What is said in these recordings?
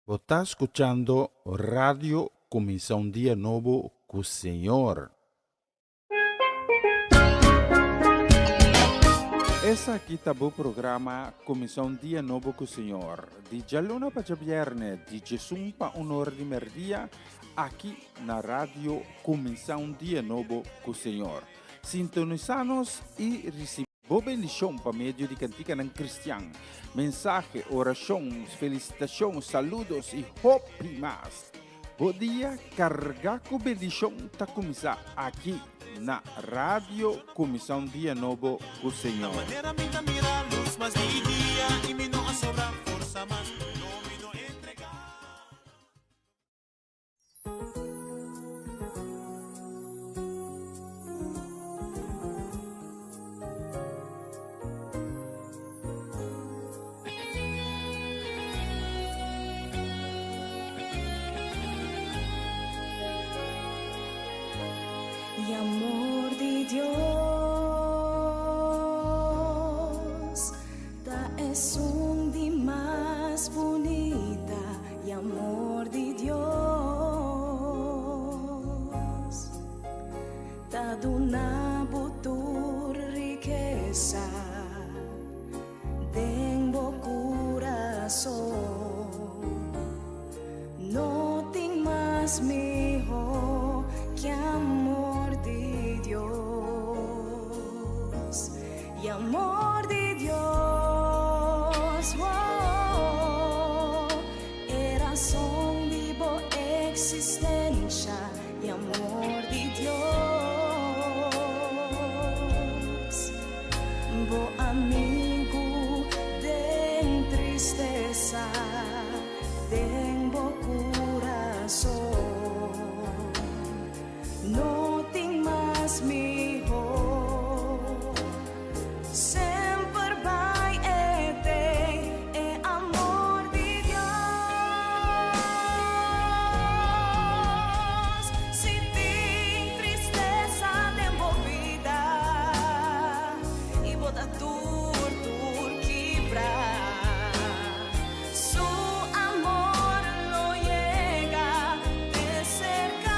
Você está escuchando Radio Começar um Dia Novo com o Senhor. Esse aqui tá o programa Começar um Dia Novo com o Senhor. De Jaluna para Viernes, de Jesus para hora de merdia, aqui na Rádio Começar um Dia Novo com o Senhor. Sintonizanos e recebemos boa bendição para meio de cantiga não cristã. Mensagem, orações, felicitações, saludos e hope e mais. Bom dia, carregar com bendição está começar aqui na Rádio Começar um Dia Novo com o Senhor. Y amor de Dios, ta es un di más bonita, y amor de Dios, ta dona butur riqueza, tengo corazón, no tengo más mejor que amor de Dios, y amor de Dios, oh, era razón vivo existencia, y amor de Dios, bo amigo de tristeza, tengo corazón. No tengo más mejor, sempre vai ter amor de Dios. Se tem tristeza envolvida e bota tudo quebrar, su amor lo llega de cerca.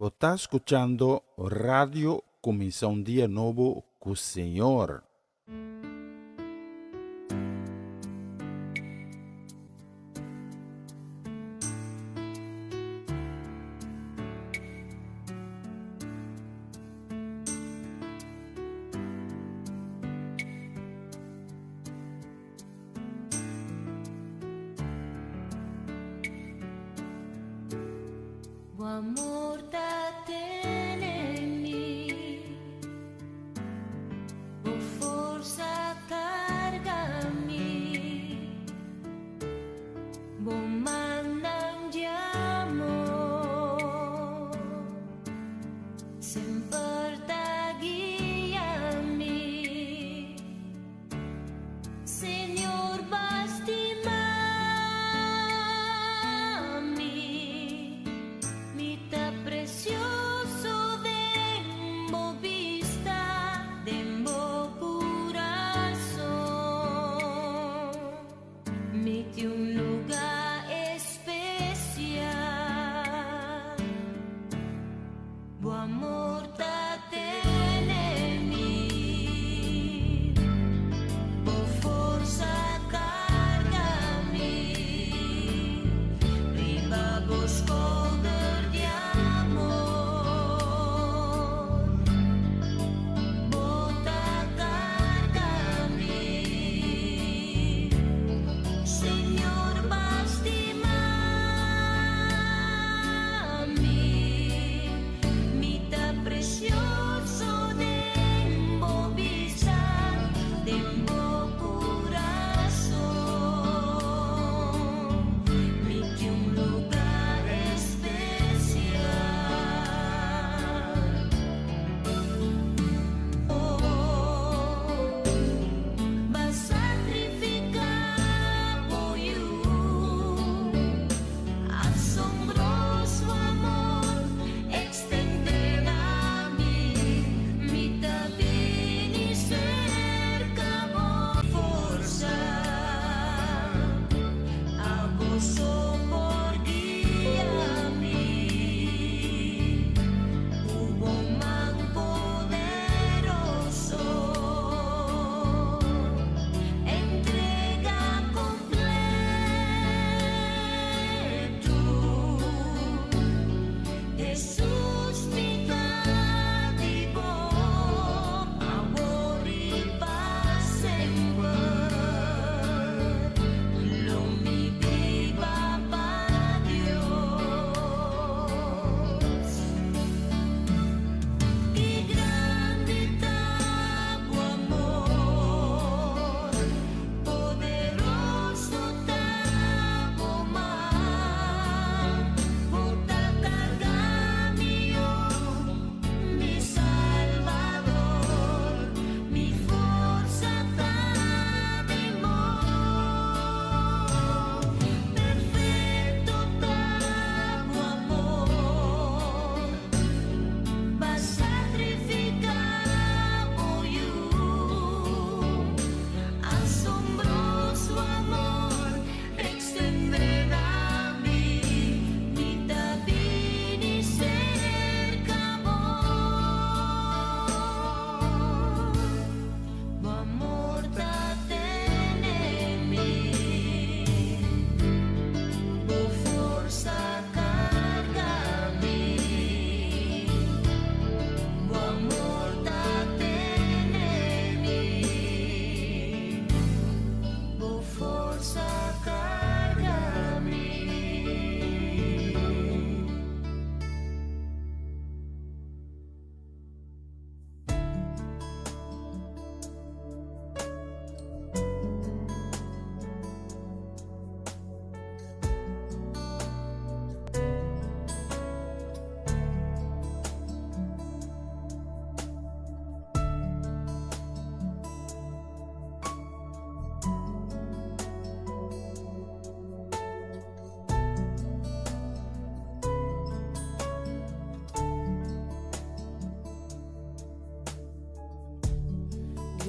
Você está escuchando Radio Começar um Dia Novo com o Senhor. O amor da tenemi, o força carga-me, bom mandam de amor, sempre te guia-me, Senhor.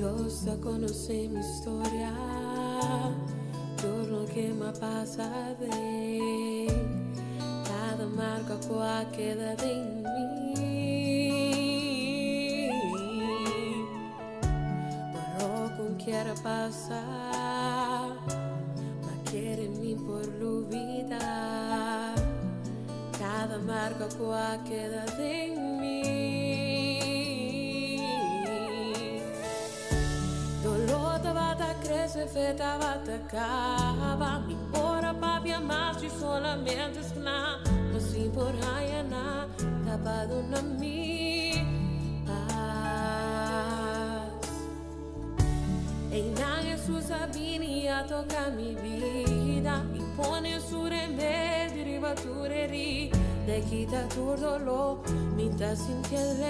Dios ya conoce mi historia, todo lo que me pasa de cada marca que queda de mí. Pero con quiera pasar, ma quiere mí por la vida, cada marca que queda de mí. Se feta acaba, mi ora papia mas de solamente esclava, mas sim por raiana, tapado na minha paz. Em na Jesus abinia toca mi vida, e pone su remédio ribatureri, de quita tu dolor, me tá sintiendo.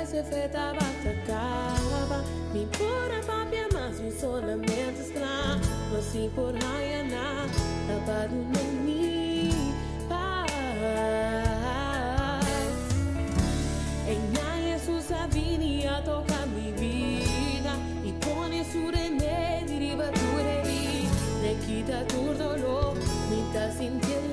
Se feta acaba, me pura papia mas me solamente escrava, mas sim por raiana, tapado na minha paz. Em na Jesus avinia toca mi vida, e pone su remédio ribatureri, de quita tu dolor, me tá sintiendo.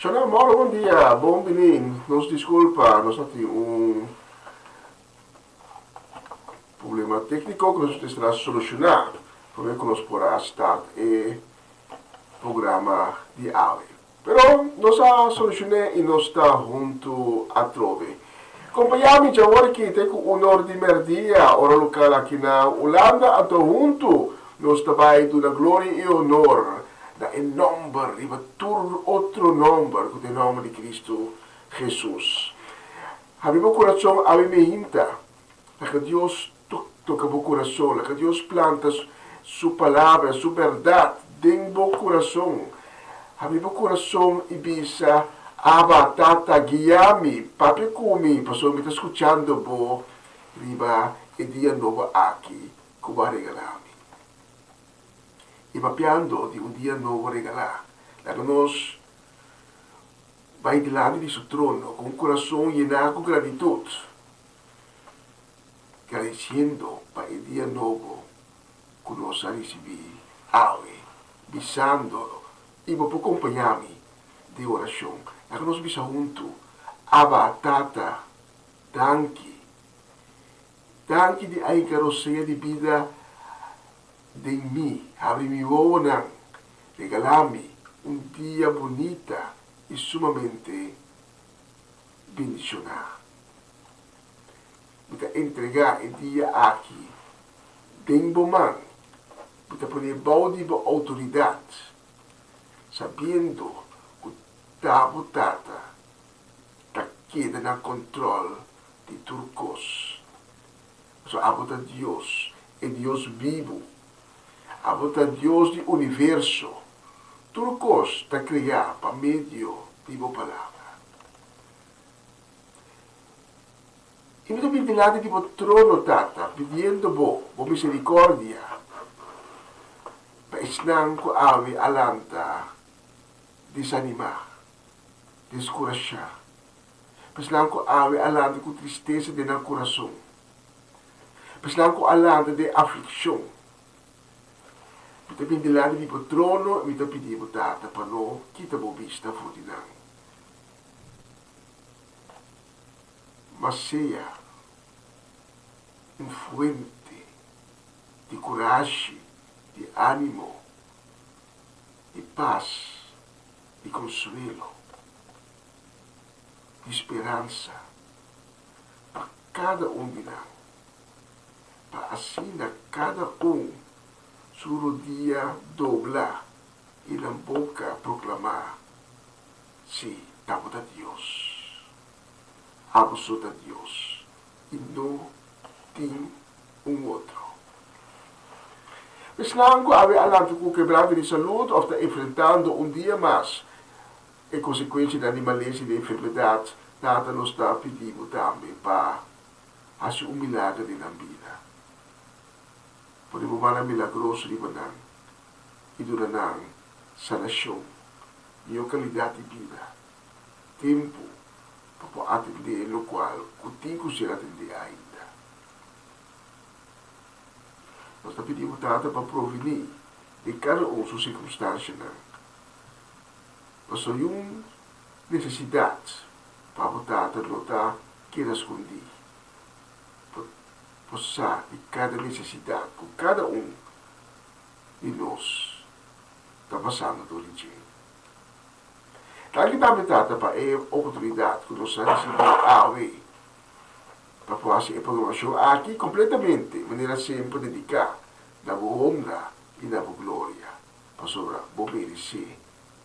Ciao Mauro, bom dia, bom menino. Nos desculpa, nós temos problema técnico que nós temos que solucionar para ver como nós podemos estar e programa de áudio. Pero nós solucionamos e nós estamos junto a trove. Acompanhamos já agora que tem o honor de merdia, hora local aqui na Holanda, a junto nós estamos dando glória e honor da nombre, ribatur outro nome, que é o nome de Cristo Jesus. Abrimos o coração, abrimos hinta, que Deus toca o coração, que Deus planta sua palavra, sua verdade dentro do coração. Abrimos o coração e bisa, aba, tata, guia-me, papi comi, pessoa me está escutando, bo, riba, e dia novo aqui, que vai regalar. E papiando de dia novo regalar. Daí nós vai de lado de seu trono, com o coração llenado com gratidão. agradeciendo para el día nuevo que nos ha recibido, bisándolo, y me puede acompañarme de oración. A que nos bisa junto, Abba, Tata, danke. Danke di ai carosseria di vida de mim, abre-me vonan, regalame un dia bonita e sumamente bendicionar. Kita entregar el dia aqui, den boman, kita poner baudi ba autoridad, sabiendo que tabo tata, ta queda na control de turcos. So, abota Dios, é Deus vivo, abota Deus do universo. Turcos está criado para meio de boa palavra. E me dá lado de trono, tata, pedindo bo misericórdia. Para ensinar que ave alanta, desanimar, descorajar. Para ensinar que ave alanta com tristeza de no coração. Pessoal com alada de aflição. Kita pindilan di trono, kita pedi tata para no kita bo vista futinang. Mas seja fuente de coragem, de ânimo, de paz, de consuelo, de esperança para cada de nós. Para assim cada suro dia doblar e na boca proclamar: sim, estamos a Deus, absoluta a Deus, e não tem outro. Mas não há algo com quebrado de saúde ou está enfrentando dia mais a consequência da animalência e da enfermidade, nada nos está pedindo também para fazer milagre na vida. Podemos falar milagroso de banang, e durante sanação, e qualidade de vida, tempo para atender no qual o tempo será atender ainda. Nós pedimos tanto para provenir de cada sua circunstância. Nós temos uma necessidade para botar notar que esconder. Passar de cada necessidade, com cada de nós está passando do origem. Então, também trata para a oportunidade que nós recebemos para fazer a programação aqui completamente, de maneira sempre dedicada na boa honra e na boa glória, para sobrar, para merecer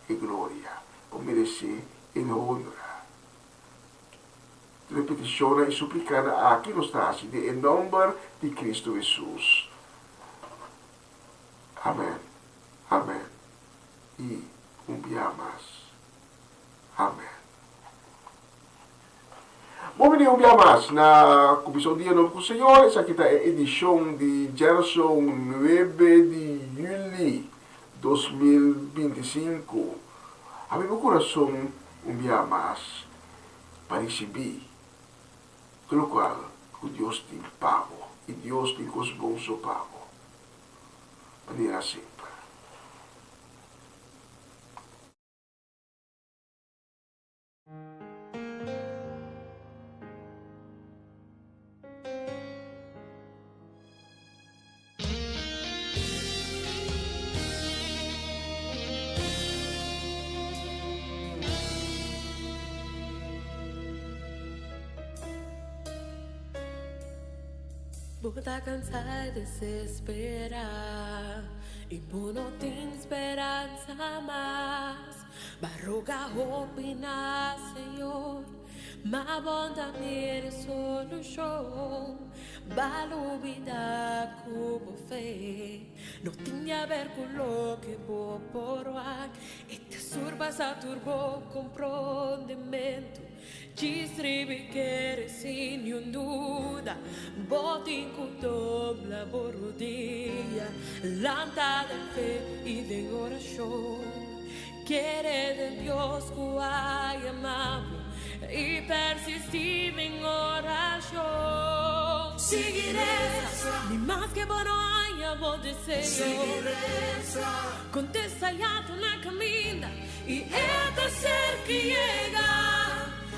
a glória, para merecer a honra. Repetizione e supplicare a chi lo stasi in nome di Cristo Jesus. Amen. Amen. E dia mais. Amen. Bom dia mais na Comissão Dia Novo com o Senhor. Essa aqui é a edição de Gerson 9 de julho 2025. A meu coração dia mais para receber. Pelo qual o Deus tem pago e Deus tem coisas bons o pago. Maneira sempre. Está cansada de desesperar e por não tem esperança mais. Barroga opinar, Senhor, mas bom também é solução. Balubida cubo fé, não tinha a ver com o que vou por ar. E te surbas a turbo compreendimento. Distribi che sin dúvida, botin con dobla borodia, lanta de fe y de oración, quiere de Dios que hay amado y persistir en oración. Seguiresa, ni más que bueno haya vos deseo. Seguiresa, contesta ya tu na camina y esta ser que llega.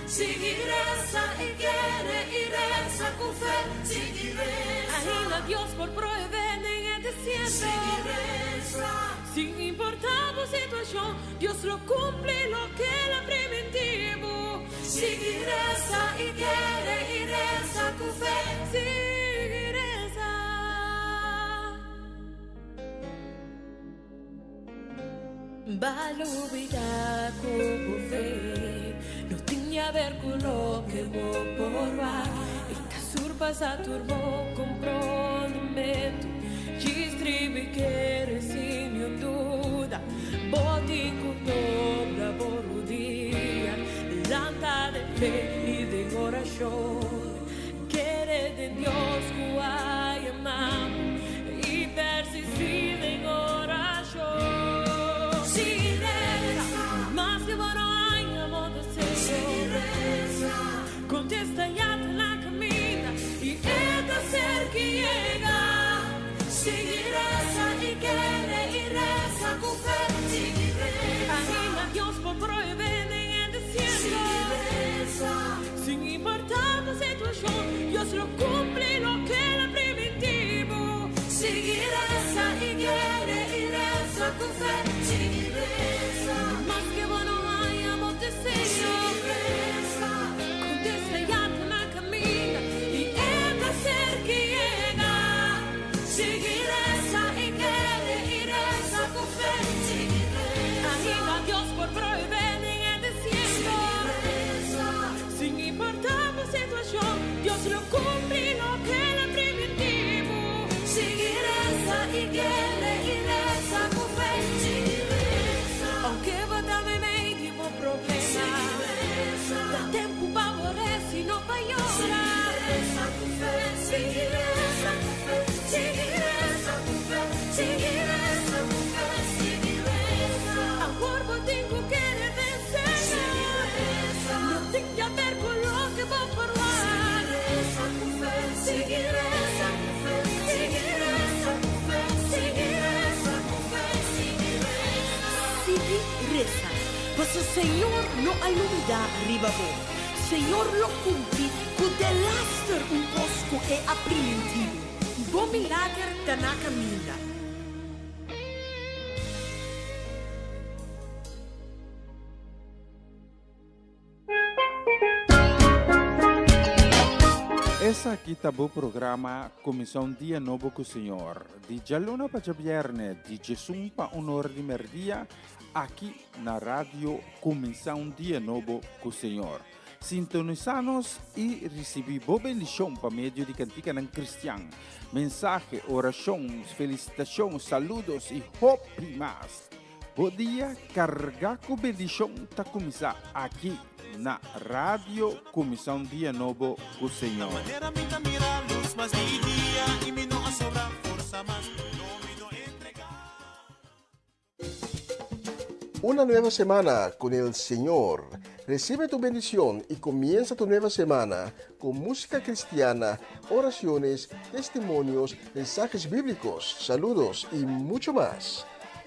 Seguiresa y quiere y reza con fe. Seguiresa, ahí la Dios por proveer en el desierto. Seguiresa, sin importar la situación, Dios lo cumple lo que era preventivo. Seguiresa y quiere y reza con fe. Seguiresa. Balubida con fe, no tinha a ver con lo que vos provar. Esta surpa sa turbo comprometo, distribuir que sin duda, boti con dobra borudia, lanta de fe y de oración, quiere de Dios que hay amamos y persistir en oración. Seguiresa, más que bueno hay amor deseo. Contesta ya la camina y esta ser que llega. Seguiresa y quiere y reza con fe. Seguiresa, anima a Dios por proveer en el desierto. Seguiresa, sin importar la situación, Dios lo cumple lo que era preventivo. Seguiresa y quiere y reza con fe. Seguiresa, más que bueno hay amor deseo. Seguiresa, contesta ya la camina y esta ser que llega. Seguiresa y quiere y reza con fe. Seguiresa, anima a Dios por proveer en el desierto. Seguiresa, sin importar la situación, Dios lo cumple lo que era preventivo. Seguiresa y quiere y reza con fe. Seguiresa, aunque va a darme medio problema. Seguiresa, da tempo para morrer si no va a llorar. Seguiresa con fe. Seguiresa con fe. Seguiresa con fe. Seguiresa con fe. Seguiresa, a cuerpo tengo que vencer. Seguiresa, no tengo a ver con lo que voy a probar. Seguiresa con fe. Seguiresa con fe. Seguiresa con fe. Seguiresa con fe. Seguiresa, pues el Señor no alumda arriba vos. Señor lo cumple con el laster un bosco e apreventivo. Bom milagre está na camina. Essa aqui tá o programa Comissão Dia Novo com o Senhor. De Jaluna para Viernes, de Jesus para Honor de Merdia, aqui na rádio Comissão Dia Novo com o Senhor. Sintonizanos e recebi boa bendição para meio de cantica não cristã. Mensagem, orações, felicitações, saludos e hope mais. Bom dia, carregar com bendição está começar aqui na rádio Comissão Dia Novo com o Senhor. Una nueva semana con el Señor. Recibe tu bendición y comienza tu nueva semana con música cristiana, oraciones, testimonios, mensajes bíblicos, saludos y mucho más.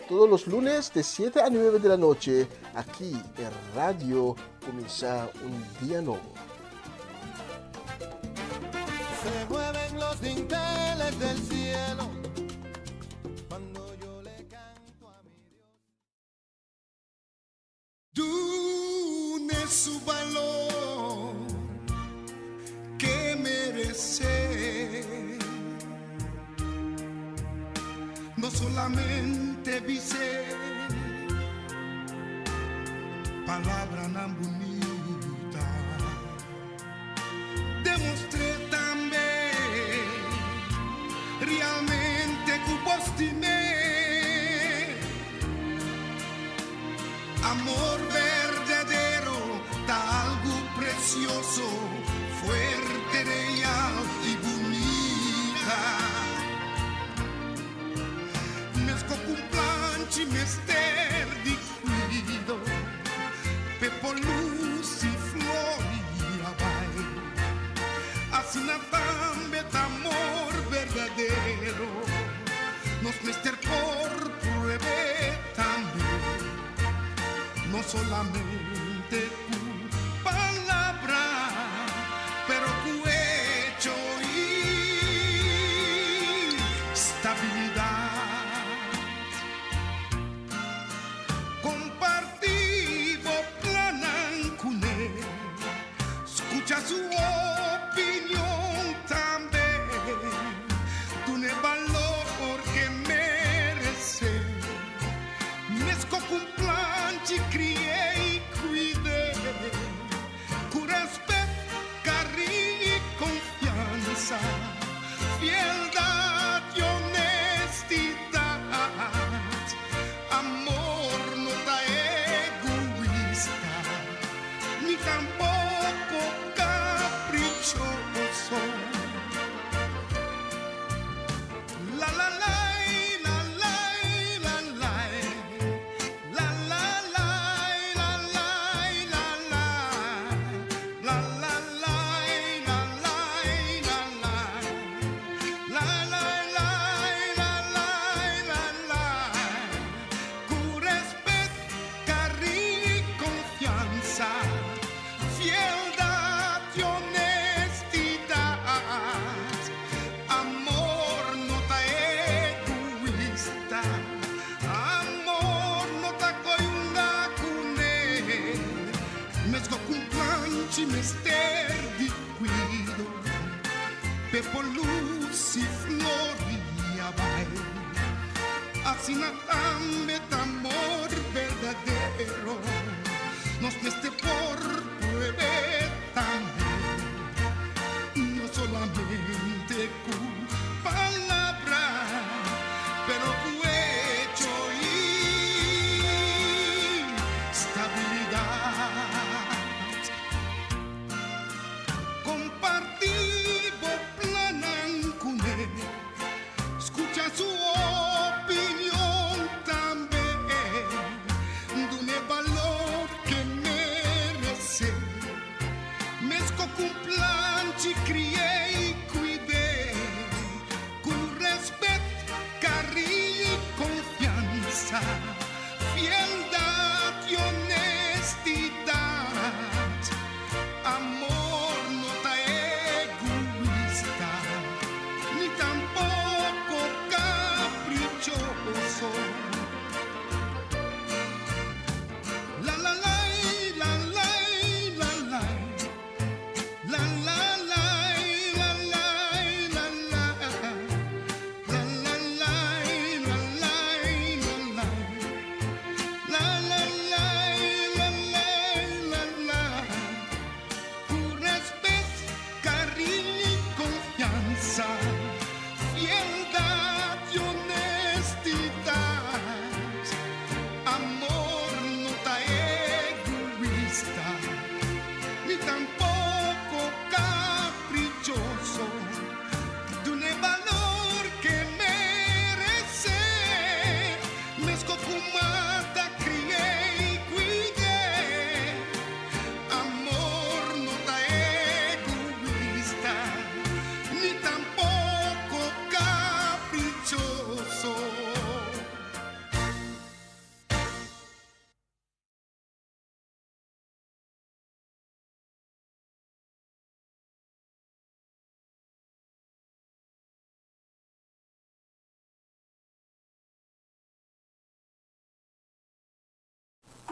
Todos los lunes de 7 a 9 de la noche, aquí en Radio Comienza un Día Nuevo. Se mueven los dinteles del cielo cuando yo le canto a mi Dios. Dune su valor que merece. No solamente dice palabra tan bonita, demostré también realmente que vos tenés amor verdadero, algo precioso, fuerte, real y bonita. Ci mester di guido Pepo luz y flor y vai Así na tambe tam solamente tu palabra, pero tu hecho y stabilidad. Compartivo planan con él, escucha su opinión también, tu ne valor que merece. Mesco con plan ci criei cuide, con respeto, cariño y confianza, fieldad y honestidad, amor no da egoísta, ni tampoco caprichoso. La la la. Fieldad y honestidad, amor no ta egoísta, amor no ta coyunda cune, mesco con planchi mester di cuido, pepo luz y floria vai, así na tambe amor verdadero, nos meste por pruebe también, no solamente con palabra, pero con hecho y stabilidad. Compartivo planan con él, escucha su opinión también, dune valor que merece. Mesco con plan ci criei cuide, con respeto, cariño y confianza, fieldad y honestidad, amor no ta egoísta, ni tampoco caprichoso. La la la. Fieldad y honestidad, amor no ta egoísta, ni tampoco caprichoso, dune valor que merece, mesco kumata criei cuide, amor no ta egoísta, ni tampoco caprichoso.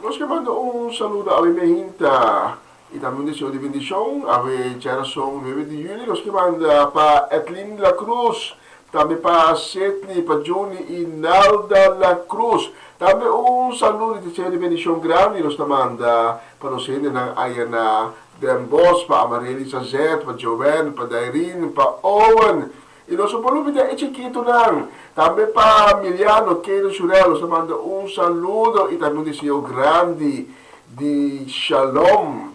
Nós que mando un saludo a minha hinta e também um deseo de bendição a geração 9 de julho. Nós que manda para Etlin La Cruz, também para Setli, para Johnny e Nalda La Cruz. Também um saludo de deseo de bendição grande. Nós manda para nós ainda na Ayana Dembos, para Amareli Sazet, para Joven, para Dairin, para Owen. E nós vamos pedir etiqueta não. Também para Miliano, Keiro Churel, nós manda um saludo e também um deseo grande de Shalom.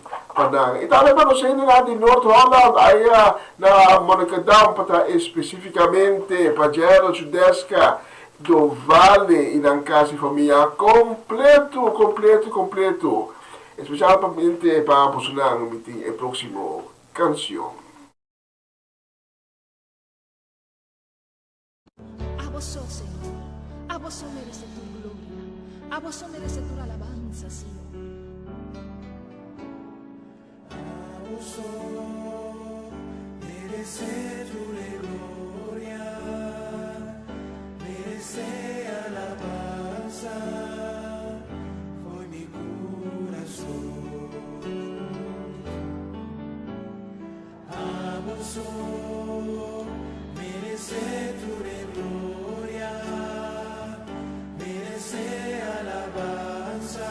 E também para nós ainda de North Holland, aí na Monacadão, para especificamente para Gerald Chudesca, do Vale e na casa e família completo. Especialmente para posicionar no próximo canção. A vos, Señor, a vos merece tu gloria, a vos merece tu alabanza, Señor. merece tu gloria, merece alabanza, foi mi corazón. Amo solo, merece tu gloria, merece alabanza,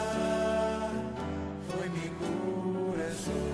foi mi corazón.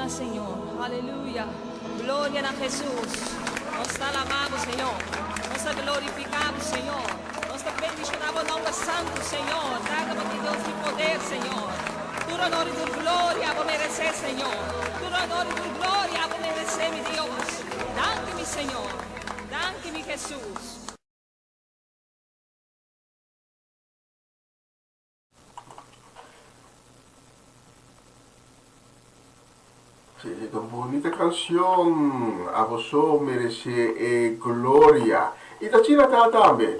Señor, aleluya, gloria a Jesús. Nos te alabamos, Señor, nos te glorificamos, Señor, nos te bendicionamos, nombre santo, Señor. Traga para Deus de poder, Señor. Tu honor e tu glória vou merecer, Señor. Tu honor e tu glória vou merecer, mi Deus. Dá-me, Señor, dá-me, Jesús. Sí, esta bonita canción, a vosotros merece gloria. Y la China también.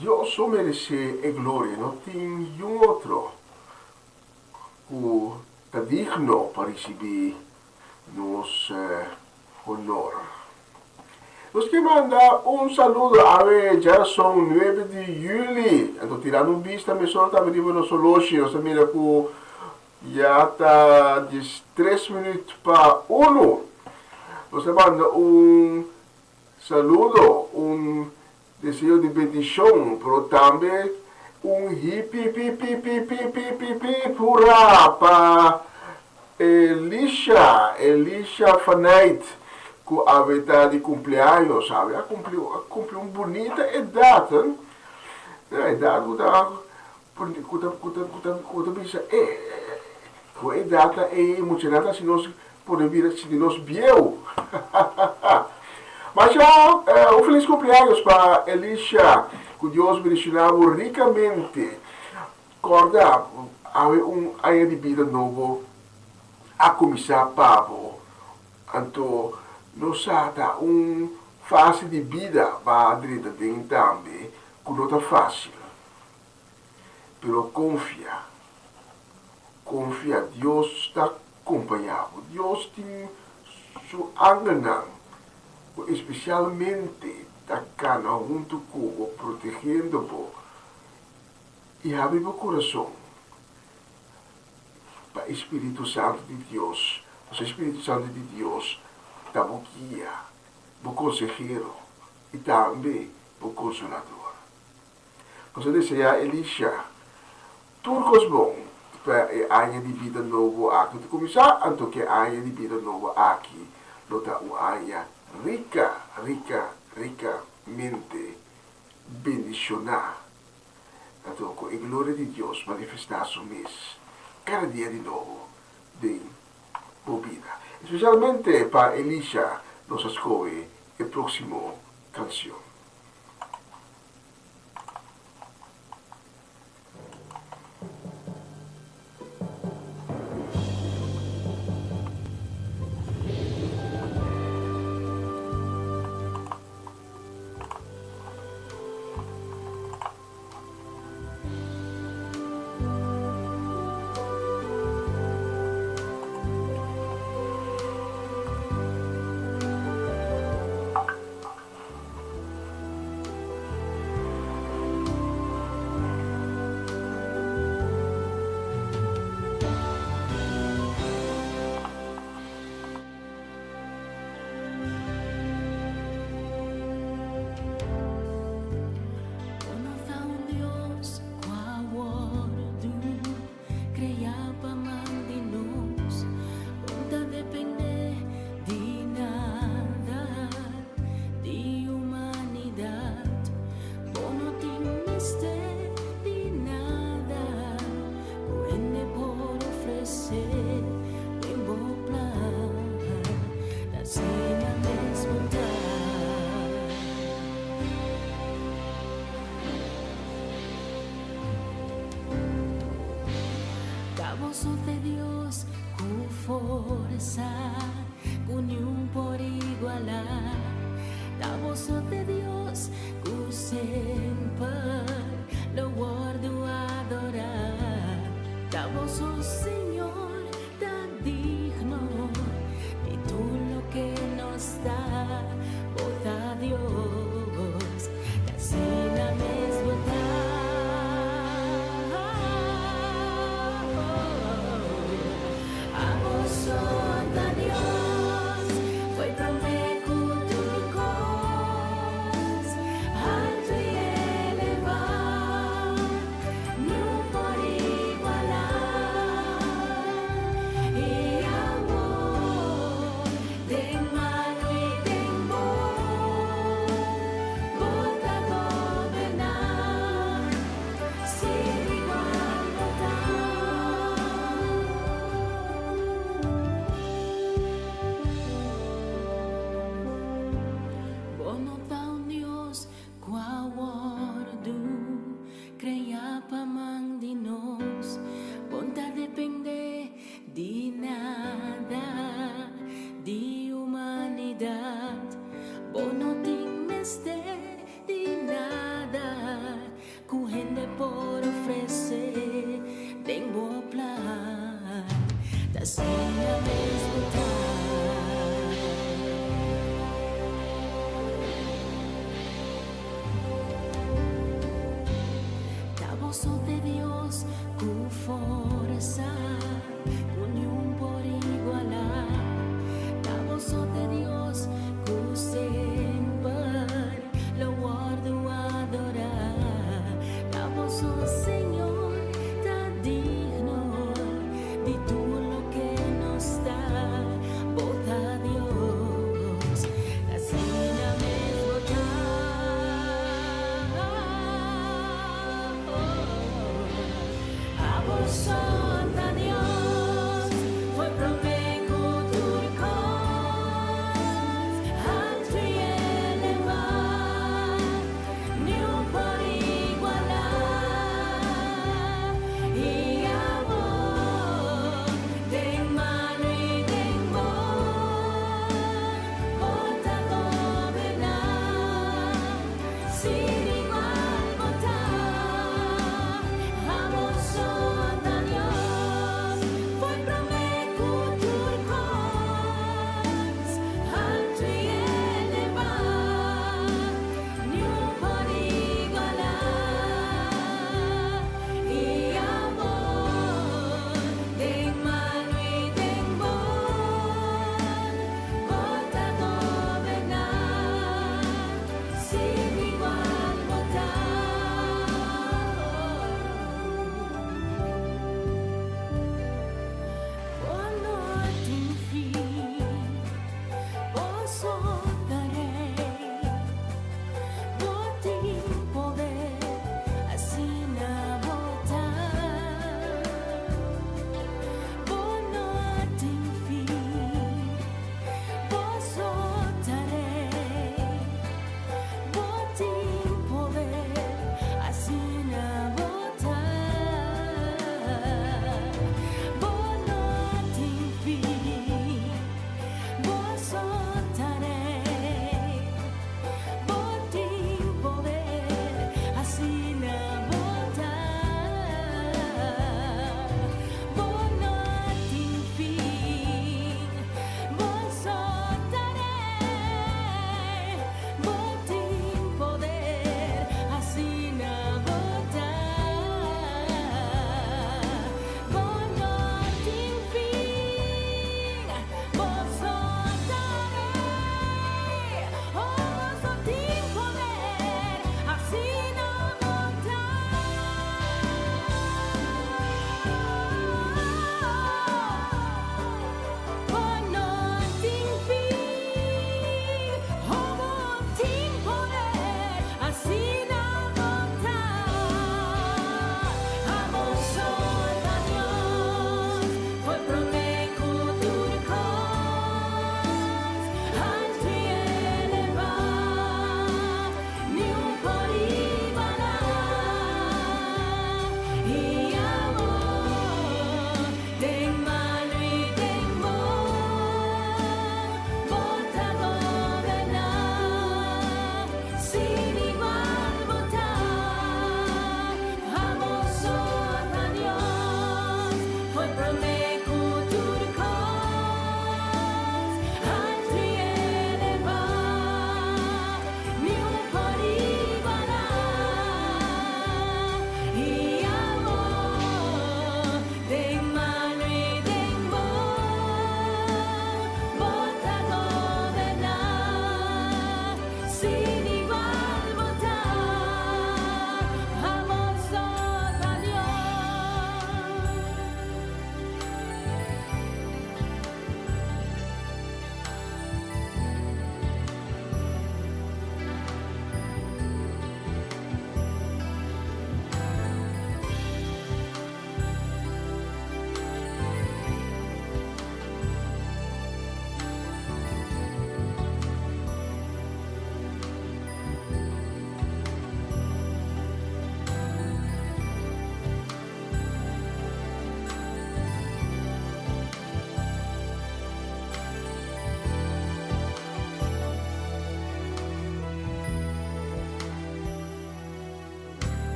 Dios merece gloria, no tiene un otro que está digno para recibir nos honora. Nos que mandar un saludo a ver, ya son 9 de julho. Então, tirando vista, me só estava vendo no Soloshi, nós mira que já está de 3 minutos para 1. Nos manda un saludo, un desejo de bendição, pero também un hip hip hip hip hip hip hip hip hip hurra para Elisha Fanait, que aveva di compleanno, sabe? Ha compiuto una bonita idade, né? Idade que bisa foi idade é emocionada se nós podemos vir se nós viu. Mas já um feliz cumpleaños para Elisha, que Deus bendicionava ricamente. Corda, havia ano de vida novo a começar Pablo. Então, nós há fase de vida para direita dentro também, que não está fácil. Pero confia, Deus está acompanhado. Deus tem sua anganang, especialmente está cá junto com protegendo-o e abre o coração para o Espírito Santo de Deus. O Espírito Santo de Deus está o guia, o consejero e também o consolador. Você deseja Elisha tudo bom para o ano de vida novo aqui. De começar, então que o ano de vida novo aqui, nota o ano ricamente bendicionar. Então, com a glória de Deus manifestar-se mês, cada dia de novo, de vida. Especialmente para Elisha, nós escolhemos a próxima canção. Gozo de Dios, con fuerza, unión por igualar. Da gozo de Dios, con siempre lo guardo a adorar. Da gozo, Señor, tan digno, y tú lo que nos da, da Dios, la cena es votar. Santa Dios, foi prometo cos, alto y elevado, no por igualar, y amor, de mano y de amor.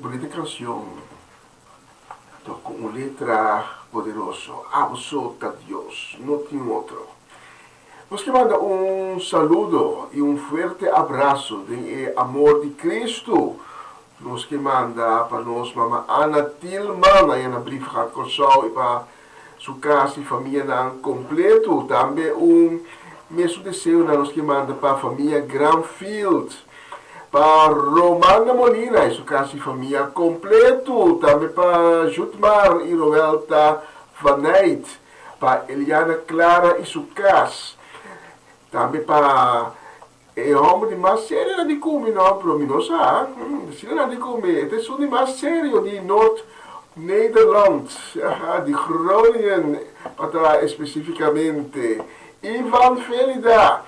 bonita canción con una letra poderosa, absoluta Dios, no tiene otro. Nos que manda un saludo y un fuerte abrazo de amor de Cristo. Nos que manda para nos mamá Ana Tillman, aí na brief gaat Corsau e para sua casa e família completo. Também mesmo desejo nos que manda para a família Granfield, para Romana Molina e sua casa e família completo. Também para Jutmar e Roelta Vaneit, para Eliana Clara e sua casa. Também para E homem mais sério de come, não, para mim não sabe. Se não de come, é o mais sério de Noord-Nederland, de Groningen, para especificamente. Ivan Felida.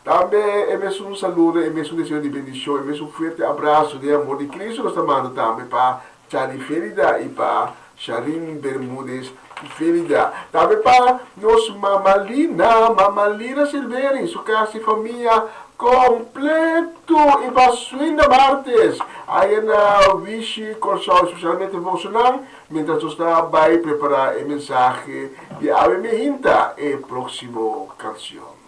Também é mesmo um saludo, é mesmo um desejo de bendição, é mesmo um forte abraço de amor de Cristo. Nós estamos também para Charlie Felida e para Sharin Bermúdez Felida. Também para nós Mamalina Silveri, sua casa e família completo e para Suinda Martes. Aí na Vichy Corsal especialmente emocional, mientras nós estamos a preparar a mensagem de Ave Mehinta e próximo canção.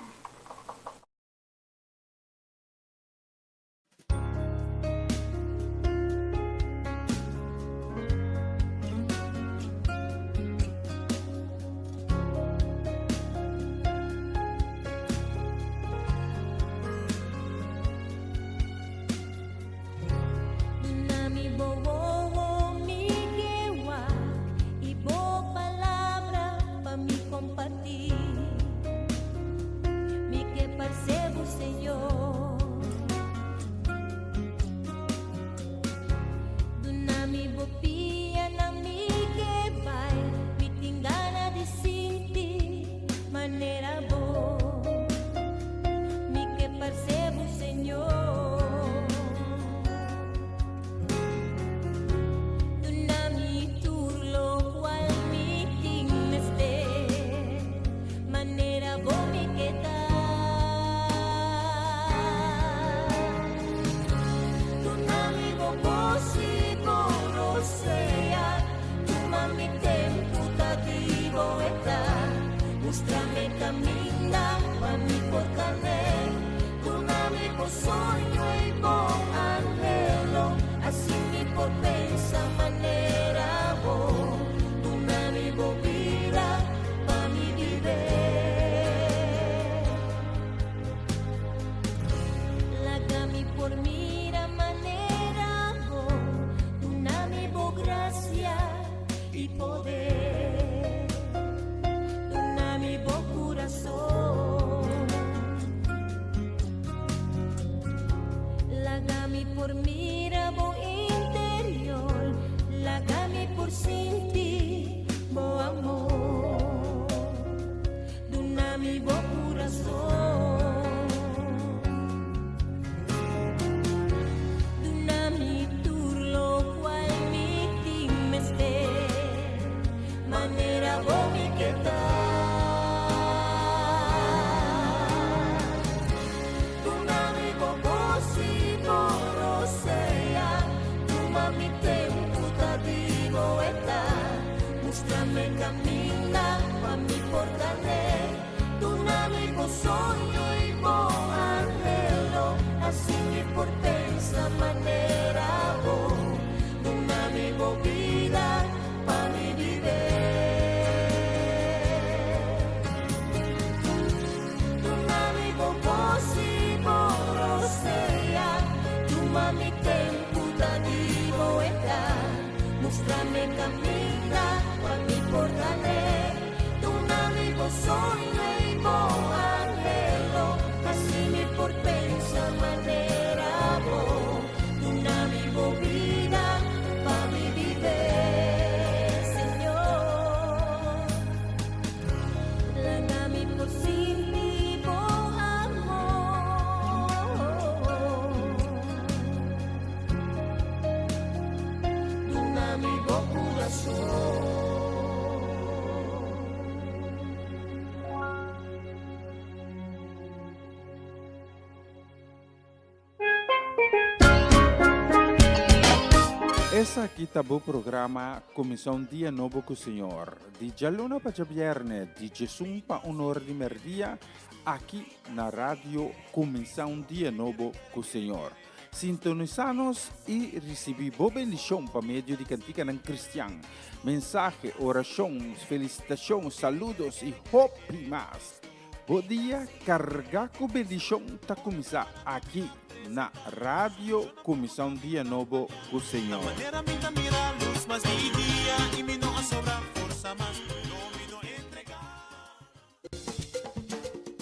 Essa aqui tá o programa Comissão Dia Novo com o Senhor. De Jaluna para Viernes, de Jesus para Honor de Merdia, aqui na rádio Comissão Dia Novo com o Senhor. Sintonizanos e recebi boa bendição para meio de cantiga ng Cristian. Mensagem, orações, felicitações, saludos e hope mais. Bom dia, carga com bendição tá começar aqui na Rádio Comissão Dia Novo com o Senhor.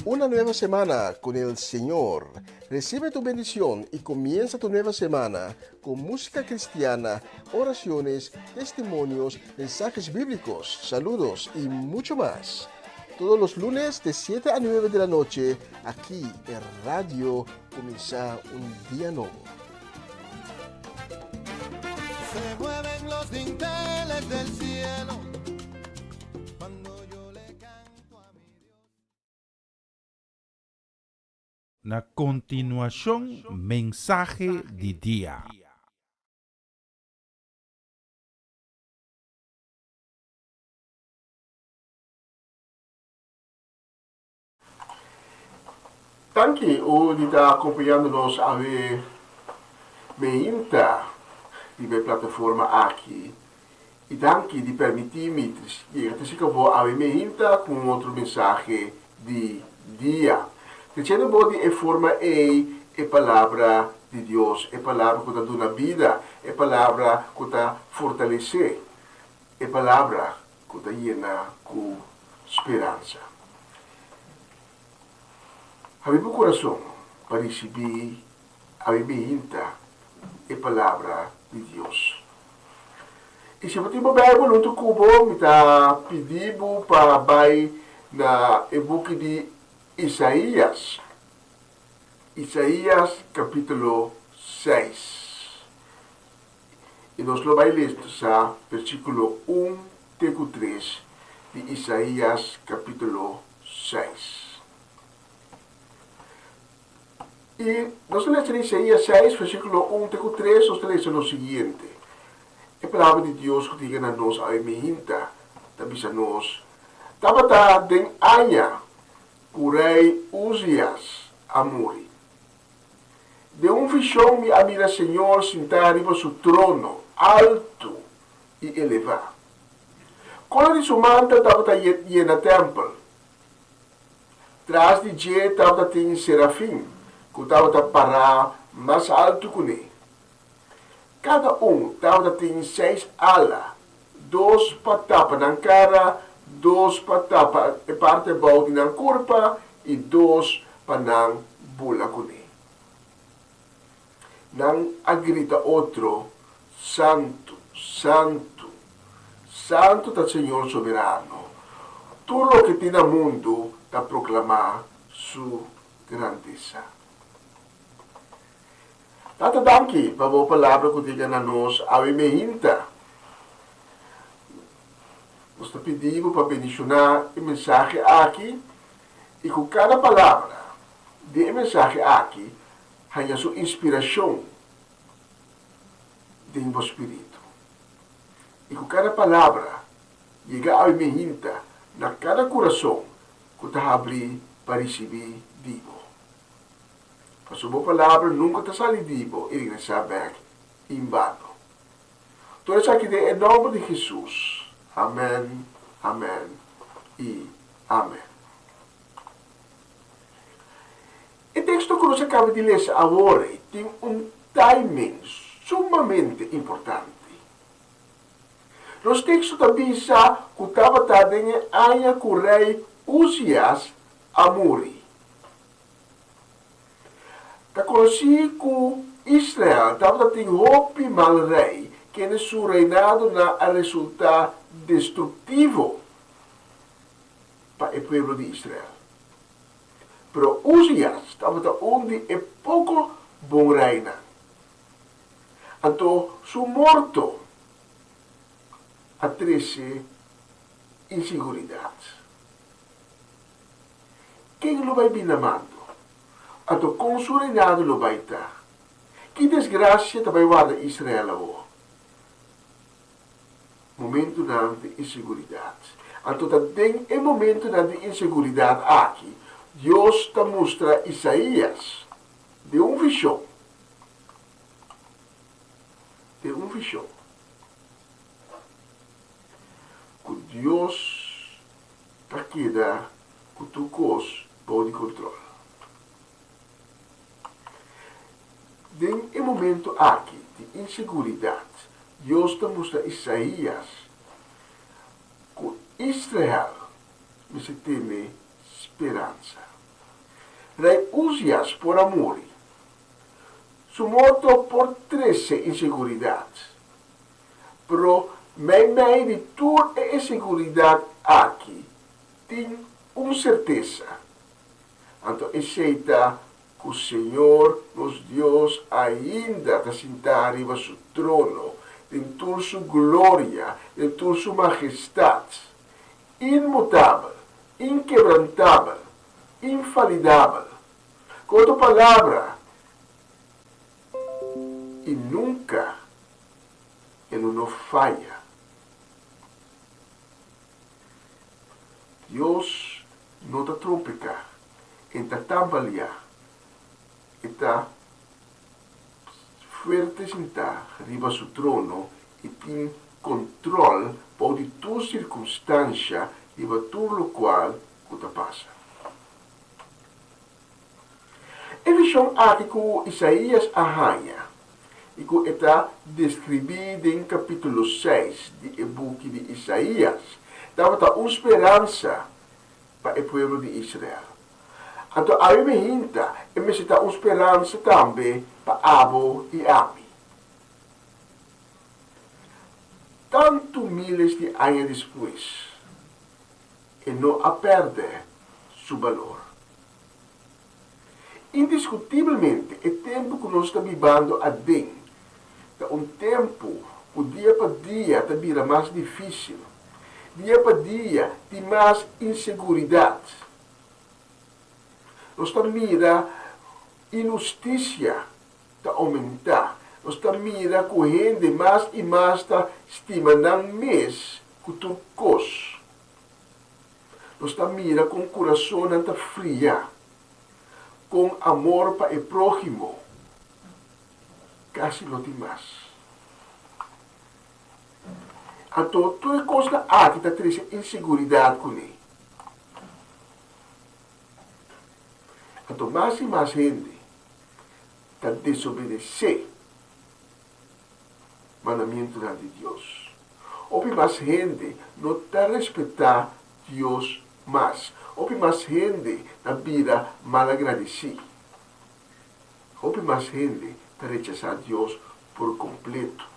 Una nueva semana con el Señor. Recibe tu bendición y comienza tu nueva semana con música cristiana, oraciones, testimonios, mensajes bíblicos, saludos y mucho más. Todos los lunes de 7 a 9 de la noche, aquí en Radio Comienza un Día Nuevo. Se mueven los dinteles del cielo cuando yo le canto a mi Dios. Na continuación, mensaje de día. Danke o die daar acompanhando-nos a ver meinta di plataforma aqui. E danke di permitir-me te siamo a ver meinta com outro mensagem de dia. Dizendo bom é forma é palavra de Deus, é palavra que dá na vida, é palavra que dá fortalecer, é palavra que dá llena com esperança. Abre o coração para receber a bebida e palavra de Deus. E se você tiver Bíblia no teu cubo, me está pedindo para vai na e-book de Isaías. Isaías capítulo 6. E nós lo vai ler, versículo 1 até 3 de Isaías capítulo 6. E nós lemos em Isaías 6, versículo 1 até 3, nós lemos o seguinte. A palavra de Deus que diga a nós a eminta, também a nós. Tabata den Aya, o rei Uzias, amori. De visão me mira Senhor sentar em seu trono, alto e elevado. Cola de sua manta tabata na templo. Tras de je tabata tem serafim. Que estava a parar mais alto que ele. Cada estava tem 6 alas, 2 para tapar na cara, 2 para tapar a parte boa na corpa e 2 para na bula com ele. Não agrita outro, santo, santo, santo do Senhor soberano. Tudo o que tem no mundo está proclamar sua grandeza. Tata danke para a palavra que diga a nós a meinta. Nós pedimos para bendicionar a mensagem aqui e com cada palavra de mensagem aqui tenha sua inspiração dentro do Espírito. E com cada palavra chega a meinta na cada coração que está abrindo para receber vivo. A sua palavra nunca está salidivo e regressar back em vano. Tudo isso aqui em nome de Jesus. Amém, amém e amém. O texto que nós acabamos de ler agora tem timing sumamente importante. Nos textos também diz que estava em Aya com o rei Uzias a morrer. Está conhecido que Israel estava tendo roupa mal rei, que no seu reinado não resultar destrutivo para o povo de Israel. Pero Uzias estava onde é pouco bom reina. Então, seu morto atrece inseguridade. Quem o vai vir amando? Então, com seu reinado lo vai estar. Que desgraça também guarda Israel. Momento de inseguridade. Então, tem um momento de inseguridade aqui. Deus te mostra Isaías de visão. De visão. Que Deus te queda com tu coisa pode controlar. Tem um momento aqui de inseguridade. Deus te mostra Isaías que Israel se tem esperança. rei Uzias por amor. Su morto por 13 inseguridades. Pero meio de toda a inseguridade aqui, tem uma certeza. Então, aceita que o Senhor, nosso Deus, ainda está sentado arriba do trono, em toda sua glória, em toda sua majestade, imutável, inquebrantável, infalível. Com outra palavra, e nunca ele não falha. Deus não está trompeca, ele está tambalear, ele está forte sentar arriba do trono e tem controle por toda circunstância e por tudo o qual está passando. A visão aqui que Isaías arranha e que está describida em capítulo 6 do livro de Isaías, dava uma esperança para o povo de Israel. Então, a minha hinta, me dá uma esperança também para Abo e Ami. Tanto milhares de anos depois, e não a perde seu valor. Indiscutivelmente, o tempo que nós estamos vivendo adentro, é um tempo que dia para dia está virando mais difícil. Dia para dia tem mais inseguridade. Nós estamos mirando injustiça está aumentar. Nós estamos mirando que a gente mais e mais está estimando mais que o turcos. Nós estamos mirando com o coração está fria, com amor para o próximo. Quase não tem mais. Então, toda coisa aqui está trazendo inseguridade com ele. Então, mais e mais gente está desobedecendo o mandamento de Deus. Ou mais gente não está respeitar Deus mais. Ou mais gente na vida mal agradecida. Ou mais gente está rechazando Deus por completo.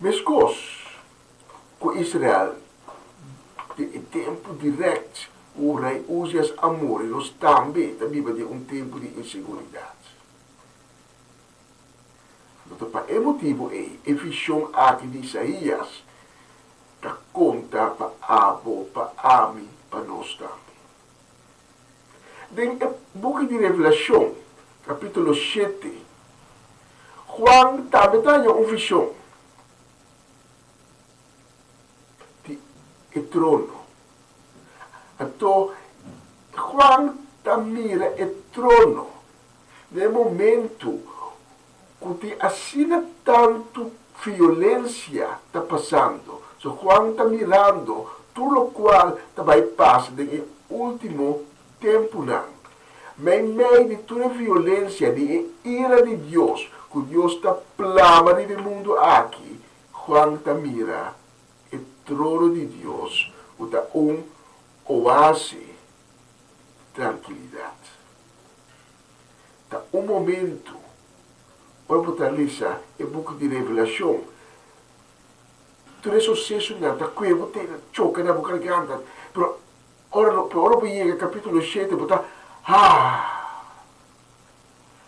Mas com Israel, de tempo direto, o rei Uzias amor, e nós também vivemos de um tempo de inseguridade. Então, para esse motivo, a visão aqui de Isaías, que conta para Abo, para Ami, para nós também. No book de Revelação, capítulo 7, Juan também tem uma visão. O trono. Então, Juan mira o trono no momento que assina tanto violência está passando. So, Juan está mirando tudo o qual vai passar no último tempo. Mas em meio de toda a violência, de ira de Deus, que Deus está plama no mundo aqui, Juan mira o trono de Deus, que é oásis de tranquilidade. Está momento, olha para Lisa, o book de Revelação, todo esse sucesso não está com ele, tem choque na boca garganta, pero ora para chegar capítulo 7, botar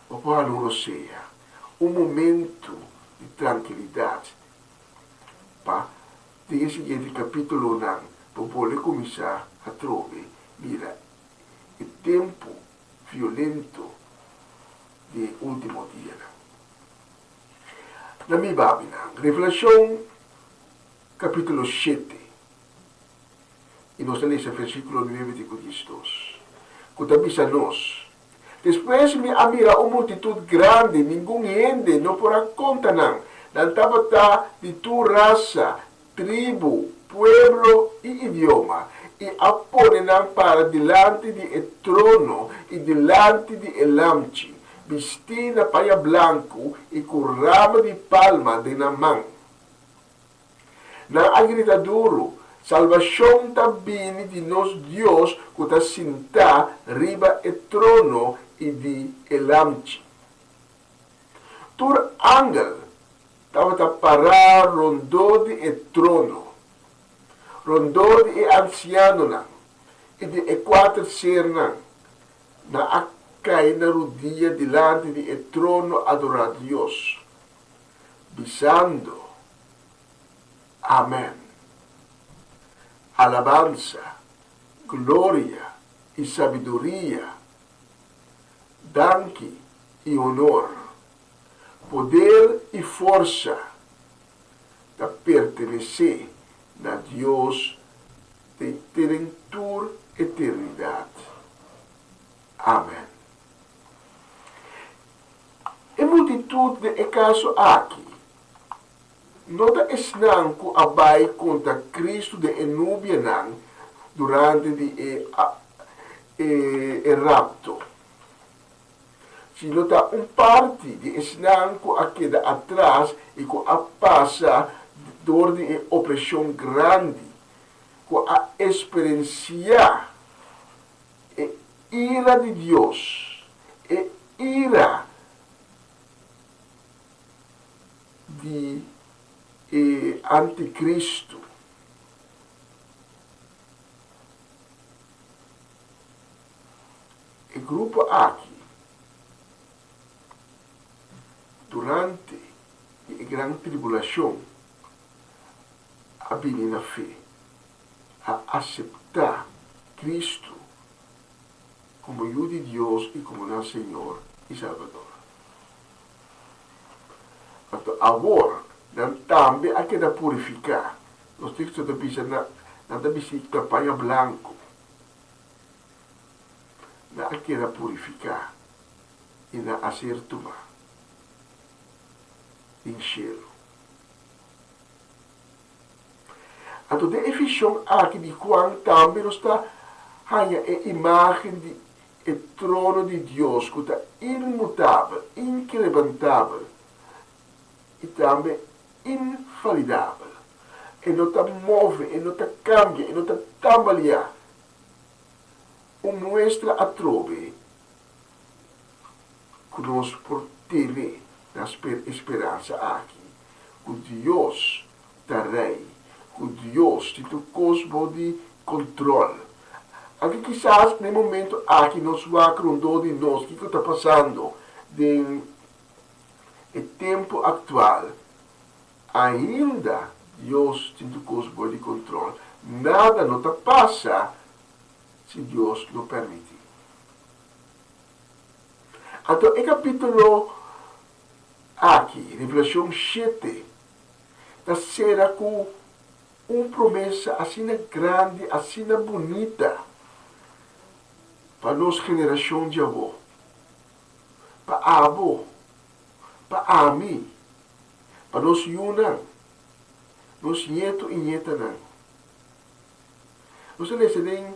o Paulo não seja momento de tranquilidade para tem seguinte capítulo não, para poder começar a trovar, mira, o tempo violento de último dia. Na minha Bíblia, Revelação, capítulo 7, e nós lemos o versículo 9 de Cristo, que diz a nós, depois me mira uma multitud grande, nenhum gente não porá conta não estava de tua raça, tribo, pueblo e idioma, e a ponen para delante de trono e delante de lamchi, vestida paia blanco e com rama de palma de na mão. Na agritaduro, Salvação também de nos Deus que está sentado riba e trono e de elamchi. Tur angel estava a parar rondou de trono, rondou de anciano não, e de quatro ser não, na acai na rodia delante de trono adorar Deus, bisando, amém. Alabanza, glória e sabedoria, danke e honor, poder e força, da pertencer a Deus de terentur eternidade. Amém. E multitude de casos aqui, nota esnanco abai contra Cristo de enúbia durante o rapto. Se nota parte de esnanco a queda atrás e com a passa dor de opressão grande, com a experiencia e ira de Deus, e ira de anticristo. O grupo aqui, durante a grande tribulação, a na fé, a aceitar Cristo como o de Deus e como nosso Senhor e Salvador. Então, agora, também há que purificar. Nós temos que pensar na bicicleta panha branco. Há que purificar e na acertar. Enchê-lo. Então, de efeição aqui de quando também está a imagem de trono de Deus, que está imutável, inquebrantável e também infalidável. E não está move, e não está cambia, e não está tambalear. Mostra a trove que nós por ter na esperança aqui. Que Deus está rei, que Deus tem o cosmo de controle. Aqui quizás no momento aqui nós vamos de nós, o que está passando no tempo atual. Ainda Deus tem o cosmo de controle. Nada não passa se Deus não permite. Então, o capítulo aqui, Revelação 7, será com uma promessa assim grande, assim bonita, para a nossa geração de avô, para a avô, para a mim, para nós Yunnan, nós neto e neta não. Nós lemos em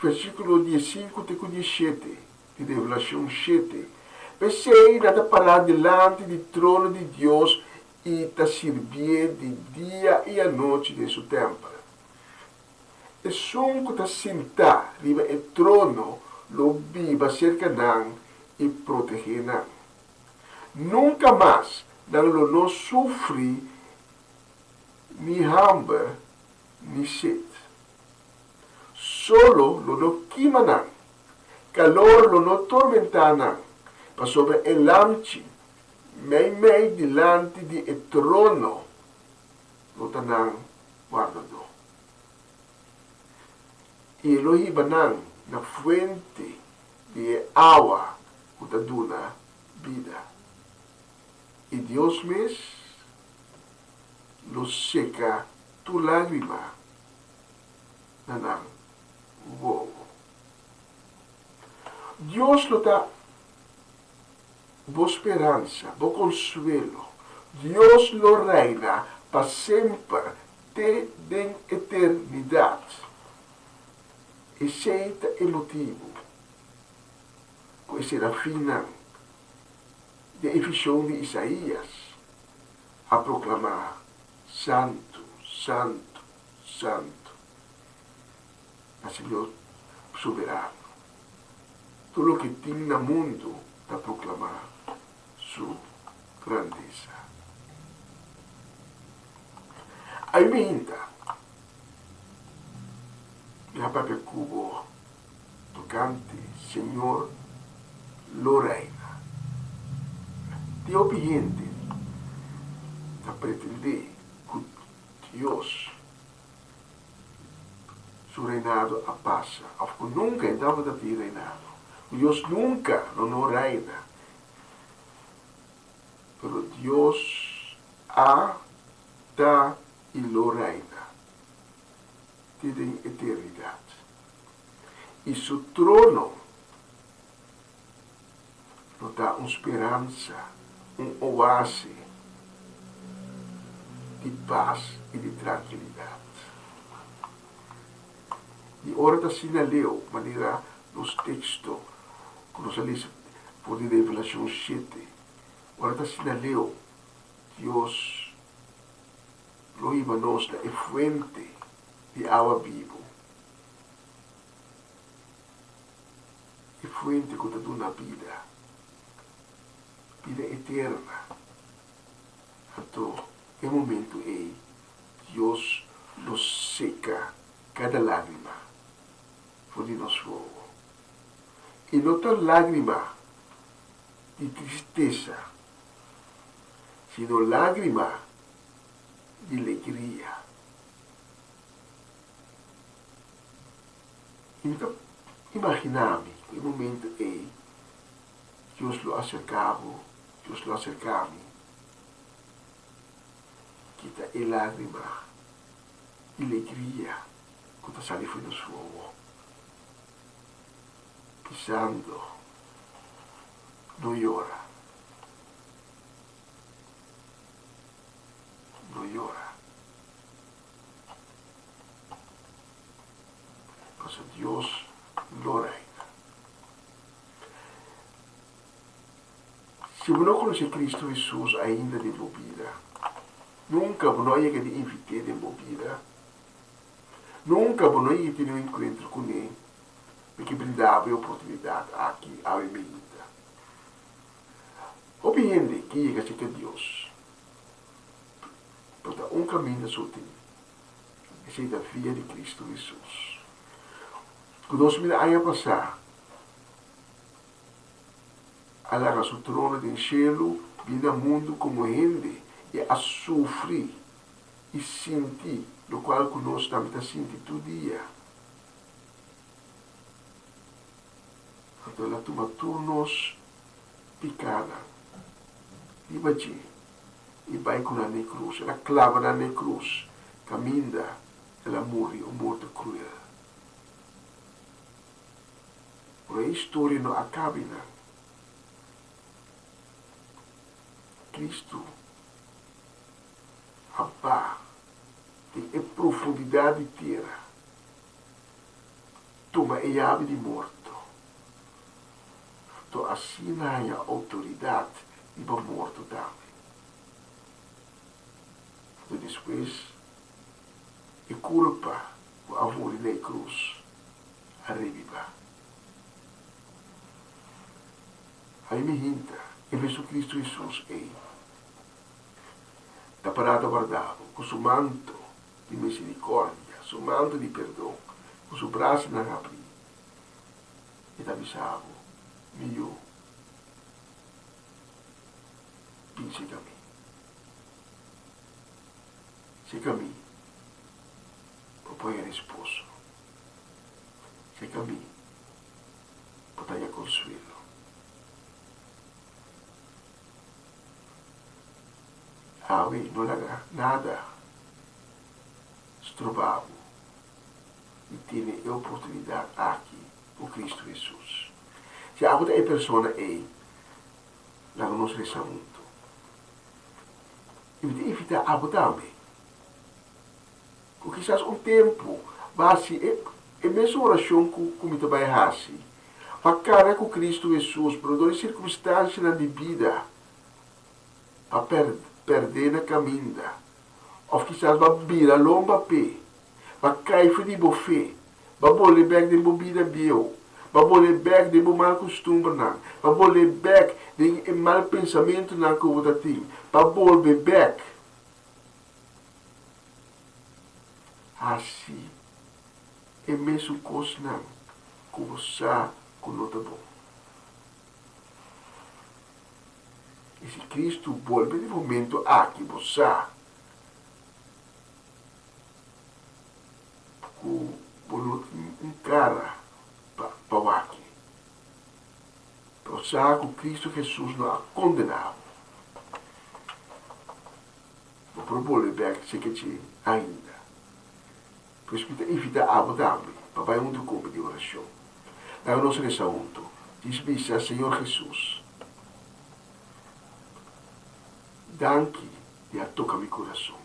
versículo 15 até 17 de Revelação 7. Pensei nada parar delante do trono de Deus e te servir de dia e a noite de seu templo. E som que te sentar riba o trono, lo viva cerca nan e proteger nan. Nunca mais não lo sofre ni hambre ni sede. Solo lo no quima calor lo no tormenta pa sobre el lamchi, mei delante di trono, lo tanan guardado. E lo hibanan na fuente de agua, que te duna vida. E Deus mes lo seca tu lágrima, nanan. Wow. Deus lo dá boa esperança, bom consuelo. Deus lo reina para sempre, até den eternidade. Esse é o motivo que será fina de efeição de Isaías a proclamar: Santo, Santo, Santo, a Senhor soberano. Tudo o que tem no mundo para proclamar sua grandeza. Ainda, minha Papa Cubo, tocante, Senhor, Lorena, de obediente, a pretender que Deus, seu reinado a passa, porque nunca estava de ter reinado. Deus nunca não reina, pero Deus há, está e lo reina, desde a eternidade. E seu trono nos dá uma esperança, oásis de paz e de tranquilidade. E ora da sinaleu, maneira nos textos, quando nós lemos por Revelação 7, ora da sinaleu, Deus lo iba nos da fuente de água viva. E fuente que dá uma vida eterna. Então, é momento em Deus nos seca cada lágrima por de nosso fogo. E não tão lágrima de tristeza, sino lágrima de alegria. Então, imaginame o momento em Deus lo acercava, Deus lo acercava, que está a lágrima de alegria quando sai foi no fogo, pisando, não chora, não chora, porque Deus lo reina. Se você não conhece Cristo Jesus ainda de vida, nunca você chega de invitar de vida, nunca você tem um encontro com Ele, porque brindava a oportunidade aqui à minha vida. Obviamente que chega a ser Deus, para um caminho só tem, essa é a via de Cristo Jesus. Que 2000 anos passar, alaga seu trono do cielo, vinha ao mundo como gente e a sofrer e sentir, no qual nós também sentimos todo dia. Então ela toma turnos picada, e bate, e vai com a cruz, ela clava na cruz, caminha, ela morre, uma morte cruel. Por a história não acaba, não. Cristo, Abba, tem a profundidade de terra, toma a chave de morto. Então assim há a autoridade de morto também. Então depois, a culpa, o amor na cruz, a reviva. Aí me hinta, em Jesus Jesus está parado guardado, com seu manto de misericórdia, seu manto de perdão, com seu braço na abri, e está avisado, meu, pense a mim. Se caminho, propõe a esposo. Se caminho, propõe a consuelo. Aí não há nada estrovado e tem a oportunidade aqui por Cristo Jesus. Se a outra pessoa é, lá não nos resta muito. E de evitar algo também. Porque quizás um tempo, base é mesmo oração que me vai fazer. Para cara com Cristo Jesus, por duas circunstâncias na vida, para perder na caminha, ou quizás vai virar lomba pé, Ba caifa de buffet. Ba bole bek de bobida bio. Ba bole bek de bo mal costume nan. Ba bole bek de mal pensamento nan ko botatim. Ba bole bek. Assim, é mesmo coisa não, que você conota bom. E se Cristo volve de momento aqui, você, com um cara para aqui, você com Cristo Jesus não é condenado. O problema é que se que ainda. Por isso que evita a abordagem, papai muito como de oração. Daí nós nessa junto, diz ao Senhor Jesus, danke de a tocar meu coração.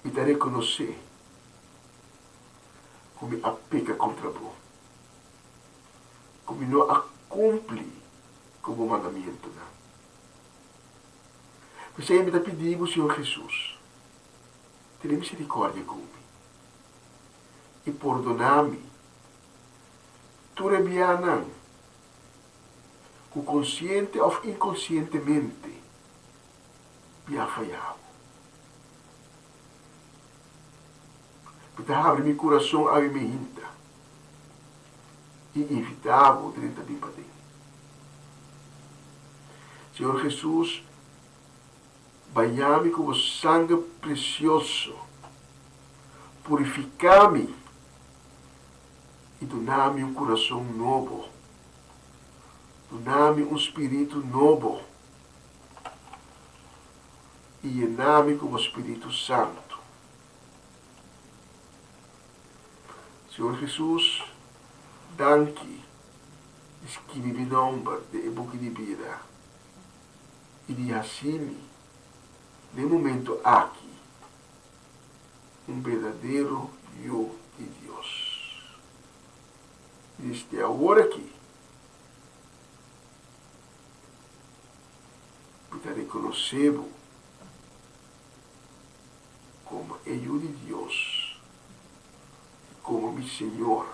E te reconhecer como a peca contra você, como não a cumpre como mandamento. Você me pedindo, Senhor Jesus, tenha misericórdia comigo e perdona-me. Tu rebianan, que consciente ou inconscientemente me ha falhado. Porque abre meu coração a minha hinta e evitava o direito de padir. Senhor Jesus, banhar-me com o sangue precioso, purificar-me e donar-me um coração novo, donar-me um espírito novo e llenar-me com o Espírito Santo. Senhor Jesus, danke, escreve meu nome de book de vida e de assim, no momento aqui, verdadeiro eu de Deus. Desde agora aqui, para reconhecer como eu de Deus, como meu Senhor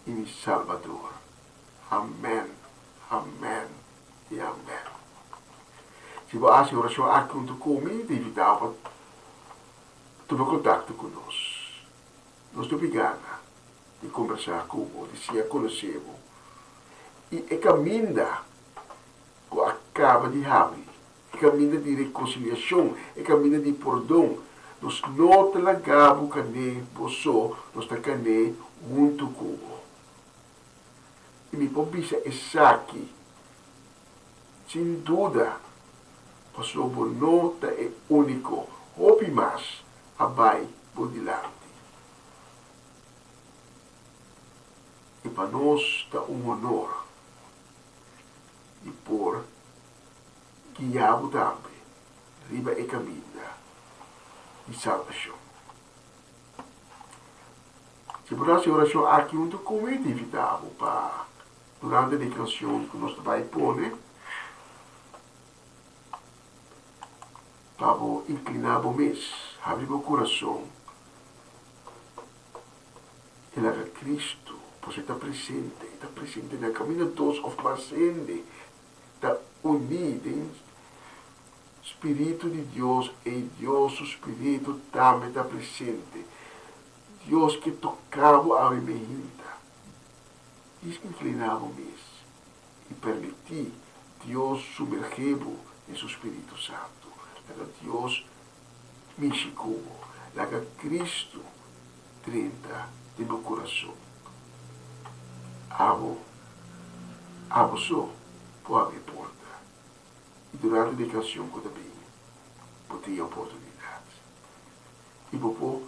e meu Salvador. Amém, amém e amém. Se você acha oração aqui junto comigo, evitava tomar contato conosco. Nós te obrigamos de conversar com você, de se conhecer. E caminha que acaba de abrir, caminha de reconciliação, caminha de perdão. Nós não te largamos cané, você, nós está cané junto com você. E me pobisa é aqui, sem dúvida, a sua nota é único, houve mais, abai por delante. E para nós está honor de por guiado também, riba e caminho de salvação. Se por essa oração aqui junto comigo, evitava para durante a declaração que nós vai pôr, para inclinar o mês, abrir o coração e lá Cristo, você está presente na caminho dos ofensores, está unido em Espírito de Deus e Deus, o Espírito também está presente. Deus que tocava a minha vida, inclinava o mês e permitir Deus submergiu em seu Espírito Santo. Deus místico, laga Cristo 30 de meu coração. Abo só pode abrir porta. E durante a declaração que também vou ter oportunidade. E vou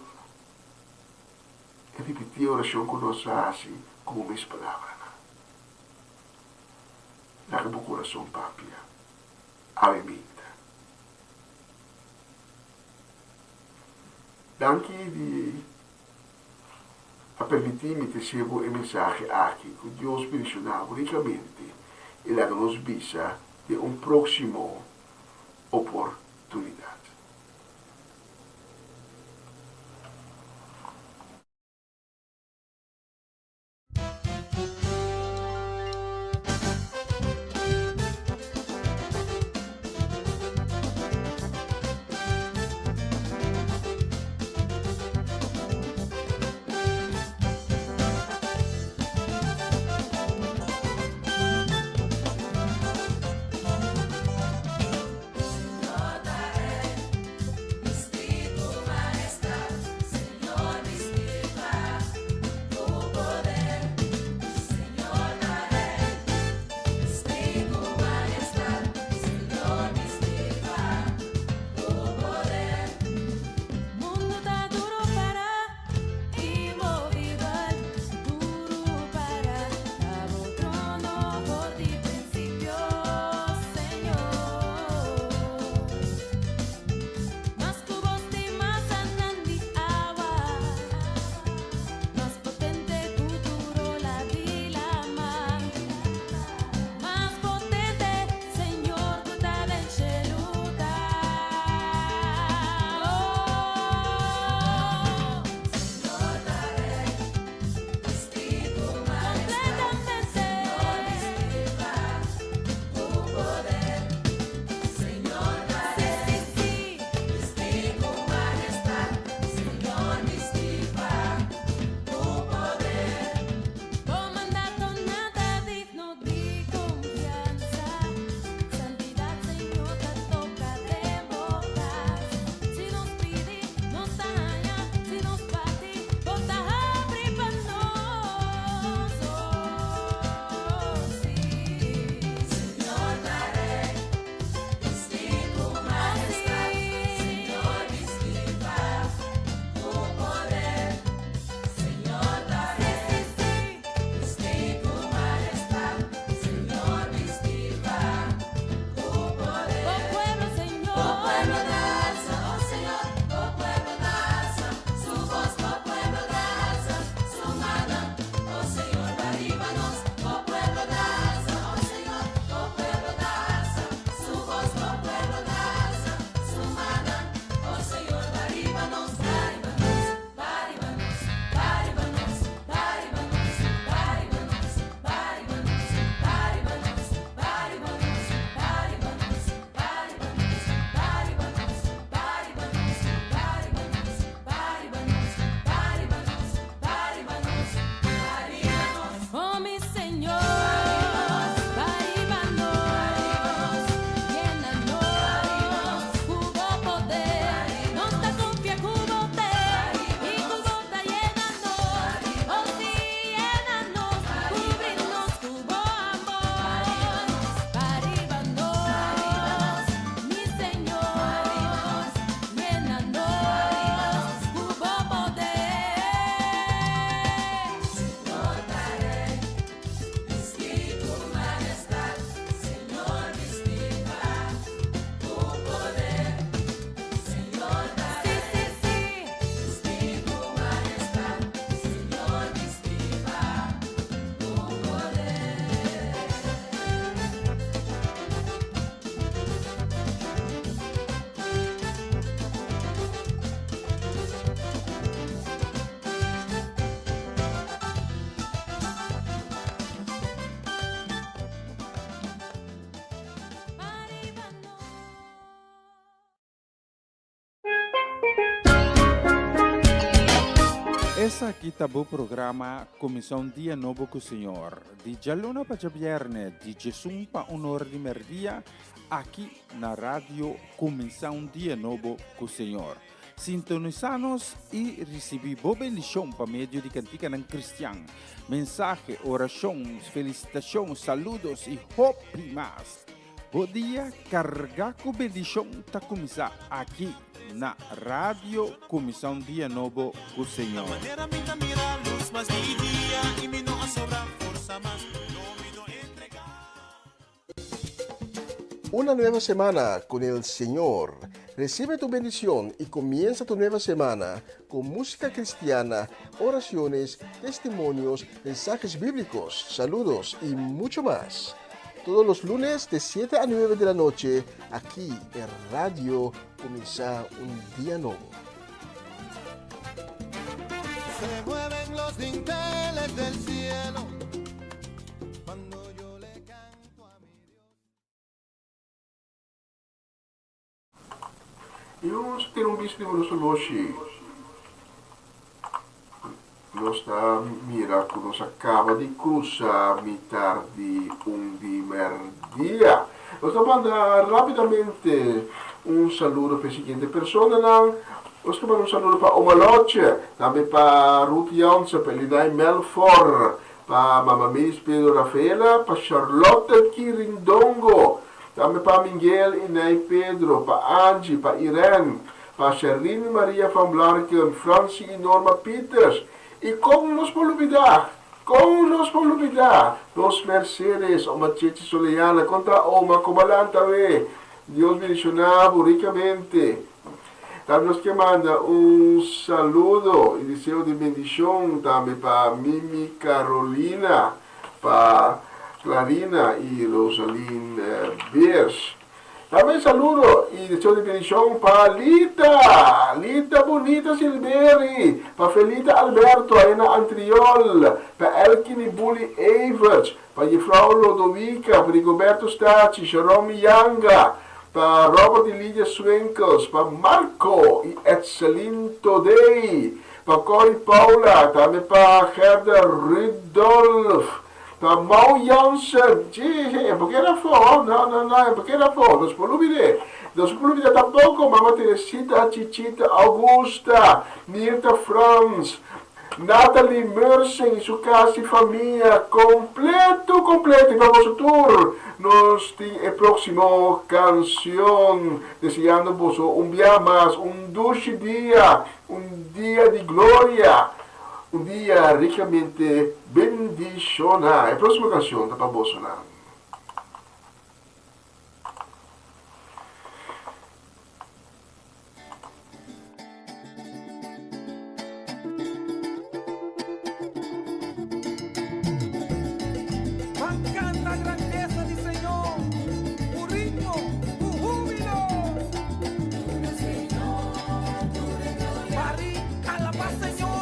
repetir a oração que nós fazemos como minhas palavras. Laga meu coração, papia. Abre-me. Danke de permitir-me receber a mensagem aqui, que Deus direcionava ricamente e lá nos visa de próximo oportunidade. Essa aqui tá o programa Comissão Dia Novo com o Senhor. De Jaluna para Viernes, de Jesus para Honor de Merdia, aqui na rádio Comissão Dia Novo com o Senhor. Sintonizanos e recebi boa bendição para meio de cantiga ng Cristian. Mensagem, orações, felicitações, saludos e hope mais. Bom dia, carga com bendição tá começar aqui na Rádio Comissão Dia Novo com o Senhor. Una nueva semana con el Señor. Recibe tu bendición y comienza tu nueva semana con música cristiana, oraciones, testimonios, mensajes bíblicos, saludos y mucho más. Todos los lunes de 7 a 9 de la noche, aquí en Radio Comienza un Día Nuevo. Se mueven los dinteles del cielo cuando yo le canto a mi Dios. Yung tinumbis ni Monosoloshi, nostra miracolo acaba di cruzar mitad di un merdia. Nos manda rapidamente un saludo per la siguiente persona. Nos manda un saludo para Omaloche, también para Ruth Jansen, para Lidai Melfor, para Mama Miss Pedro Rafaela, para Charlotte Kirindongo, también para Miguel Inay Pedro, para Angie, para Irene, para Sherlyn Maria van Blarken, Francie y Norma Peters. Y como nos por olvidar, los Mercedes, Oma Chechi Soleana, contra Oma Comalanta, Dios bendicionado ricamente. También nos que manda un saludo y deseo de bendición también para Mimi Carolina, para Clarina y Rosaline Beers. También saludo y deseo de bendición para Lita Bonita Silveri, para Felita Alberto, Ana Antriol, para Elkin y Bully Everts, para Jefrau Lodovica, para Rigoberto Stacci, Jerome Yanga, para Robert y Lydia Swinkels, para Marco y Edselin Todey, para Cory Paula, también para Gerda Rudolf, para Mau Jansen, porque era for, no, porque era for, nos por olvidar tampoco, Mama Teresita, Chichita, Augusta, Mirta Franz, Natalie Mersen y su casa y familia, completo, y vamos a tour, nos el próximo canción, deseando vos un día más, un dulce día, un día de gloria, un día ricamente bendicionado. La próxima canción está para vos sonar. Canta a grandeza del Señor, tu ritmo, tu júbilo. Parí, alaba Señor.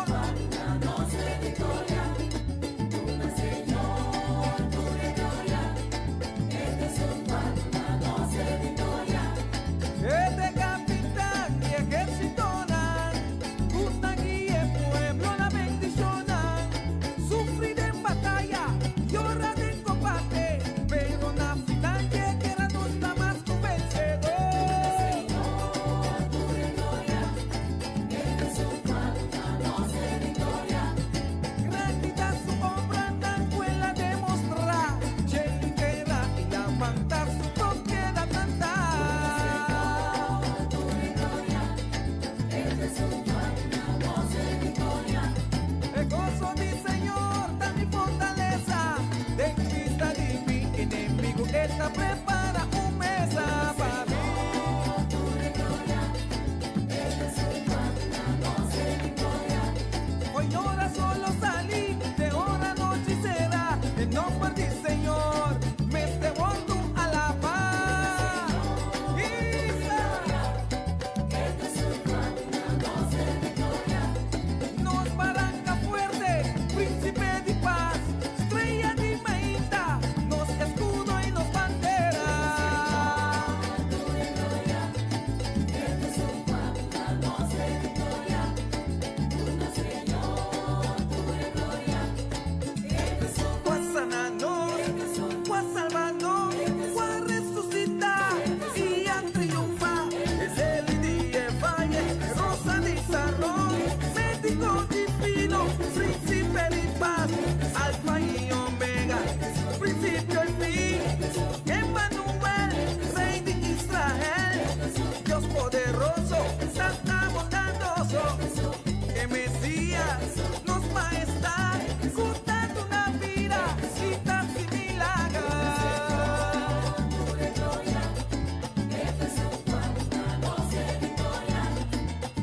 gloria, nos majestad, curtando una vida, citas y milagros.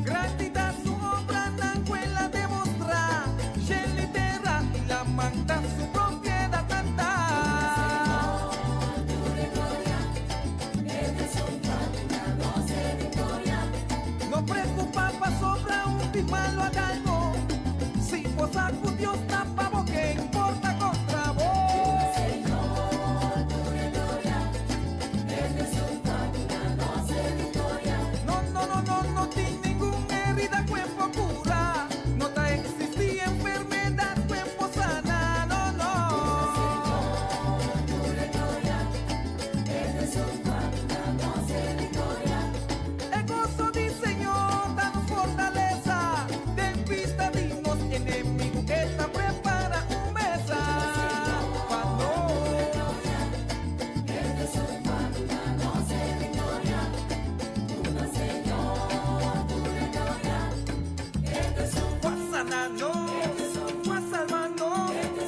Gratità su obra nan quella demostra, scegli terra e la manta su propiedad tanta. No preocupaba sobra un malo a algo, si vos algo Dios tapamos que importa contra vos. No tiene ninguna herida cuerpo cura, no te existía enfermedad cuerpo sana, no. El gozo del Señor danos fortaleza, den vista dignos enemigos que está prepara un mesa. Cuando fue sanando, fue salvando,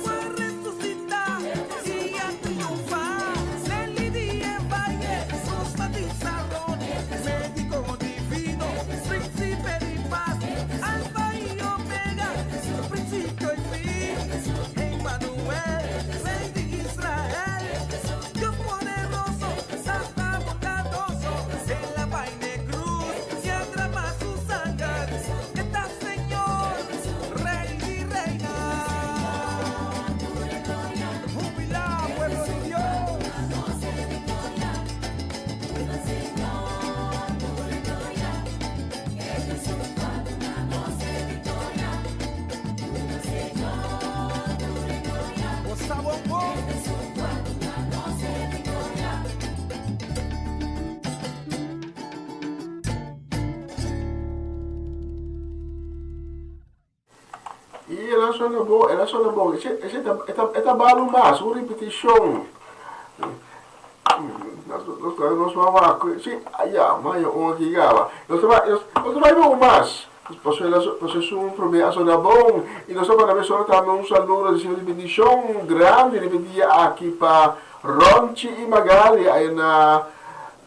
fue resucitar y a triunfar. Nelly Díez Valle, sus matizaron, médico divino, príncipe de paz, alfa y omega, principio y fin. Emmanuel, rey de Israel, Dios poderoso, santa bondadoso, en la vaina cruz y atrapa sus sangre. Está Señor, rey y reina. Jubilado, pueblo de Dios. Bossa bongo. Y ela suena bom. Esta bala mais, uma repetição. Nós vamos sim, allá, maio, onde gava. Nós vamos ver mais. Vocês um problema suena bom. E nós vamos ver também um saludo de repetição grande, repetia aqui para Ronchi e Magali, aí na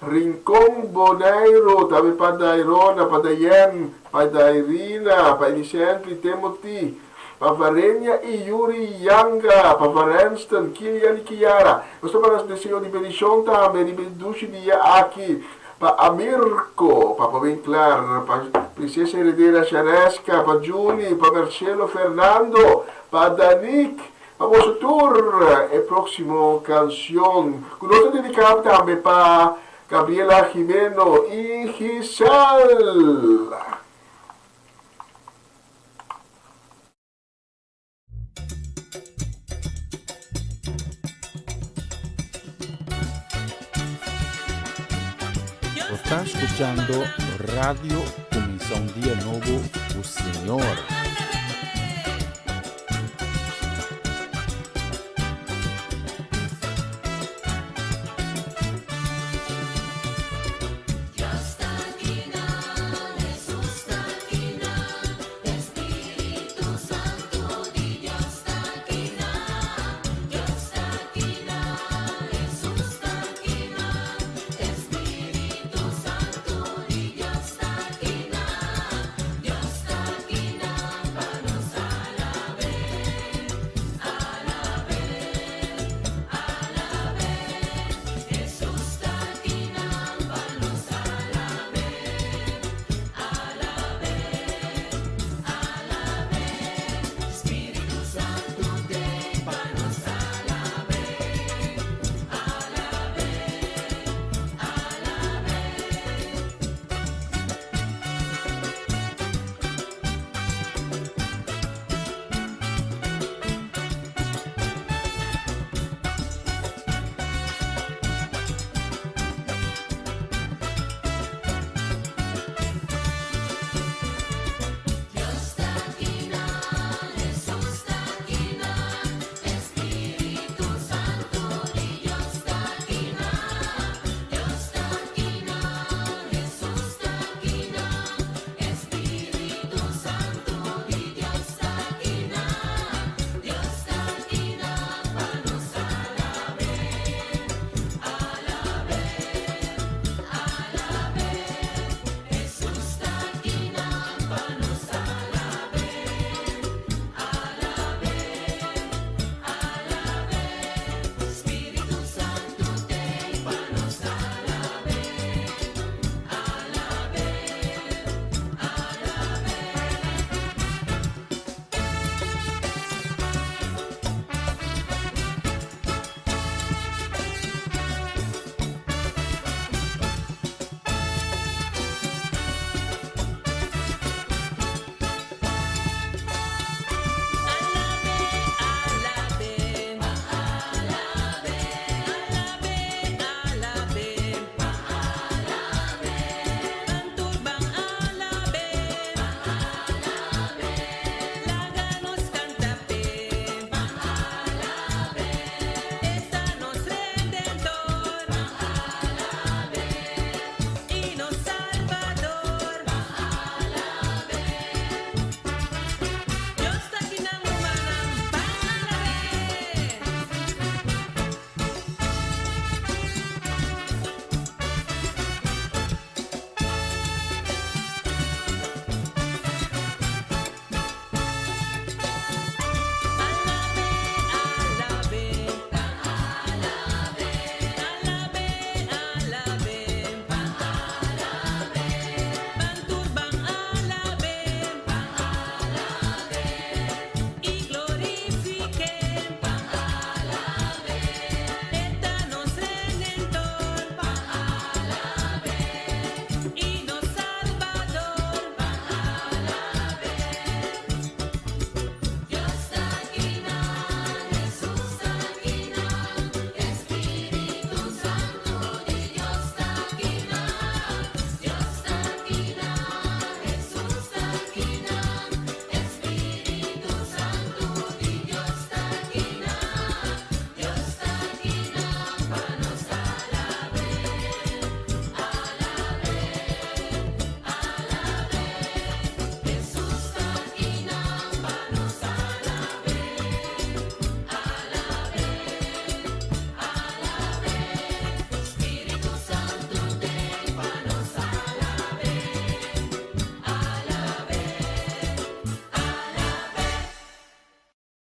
Rincón Bonairo, também para Dairona, para Dayen, para Irina, para Vicente, Timothy, para Varenya e Yuri Yanga, para Varenston, Kilian e Kiara. Nós vamos desejar de bendição também, de bendição dia aqui, para Amirko, para bem claro, para Princesa Heredera Charesca, para Juni, para Marcelo Fernando, para Danik. Vamos a tour a próxima canción. Nós dedicamos também para Gabriela Jimeno y Giselle. Está escuchando Radio Comisión Día Nuevo, o Señor.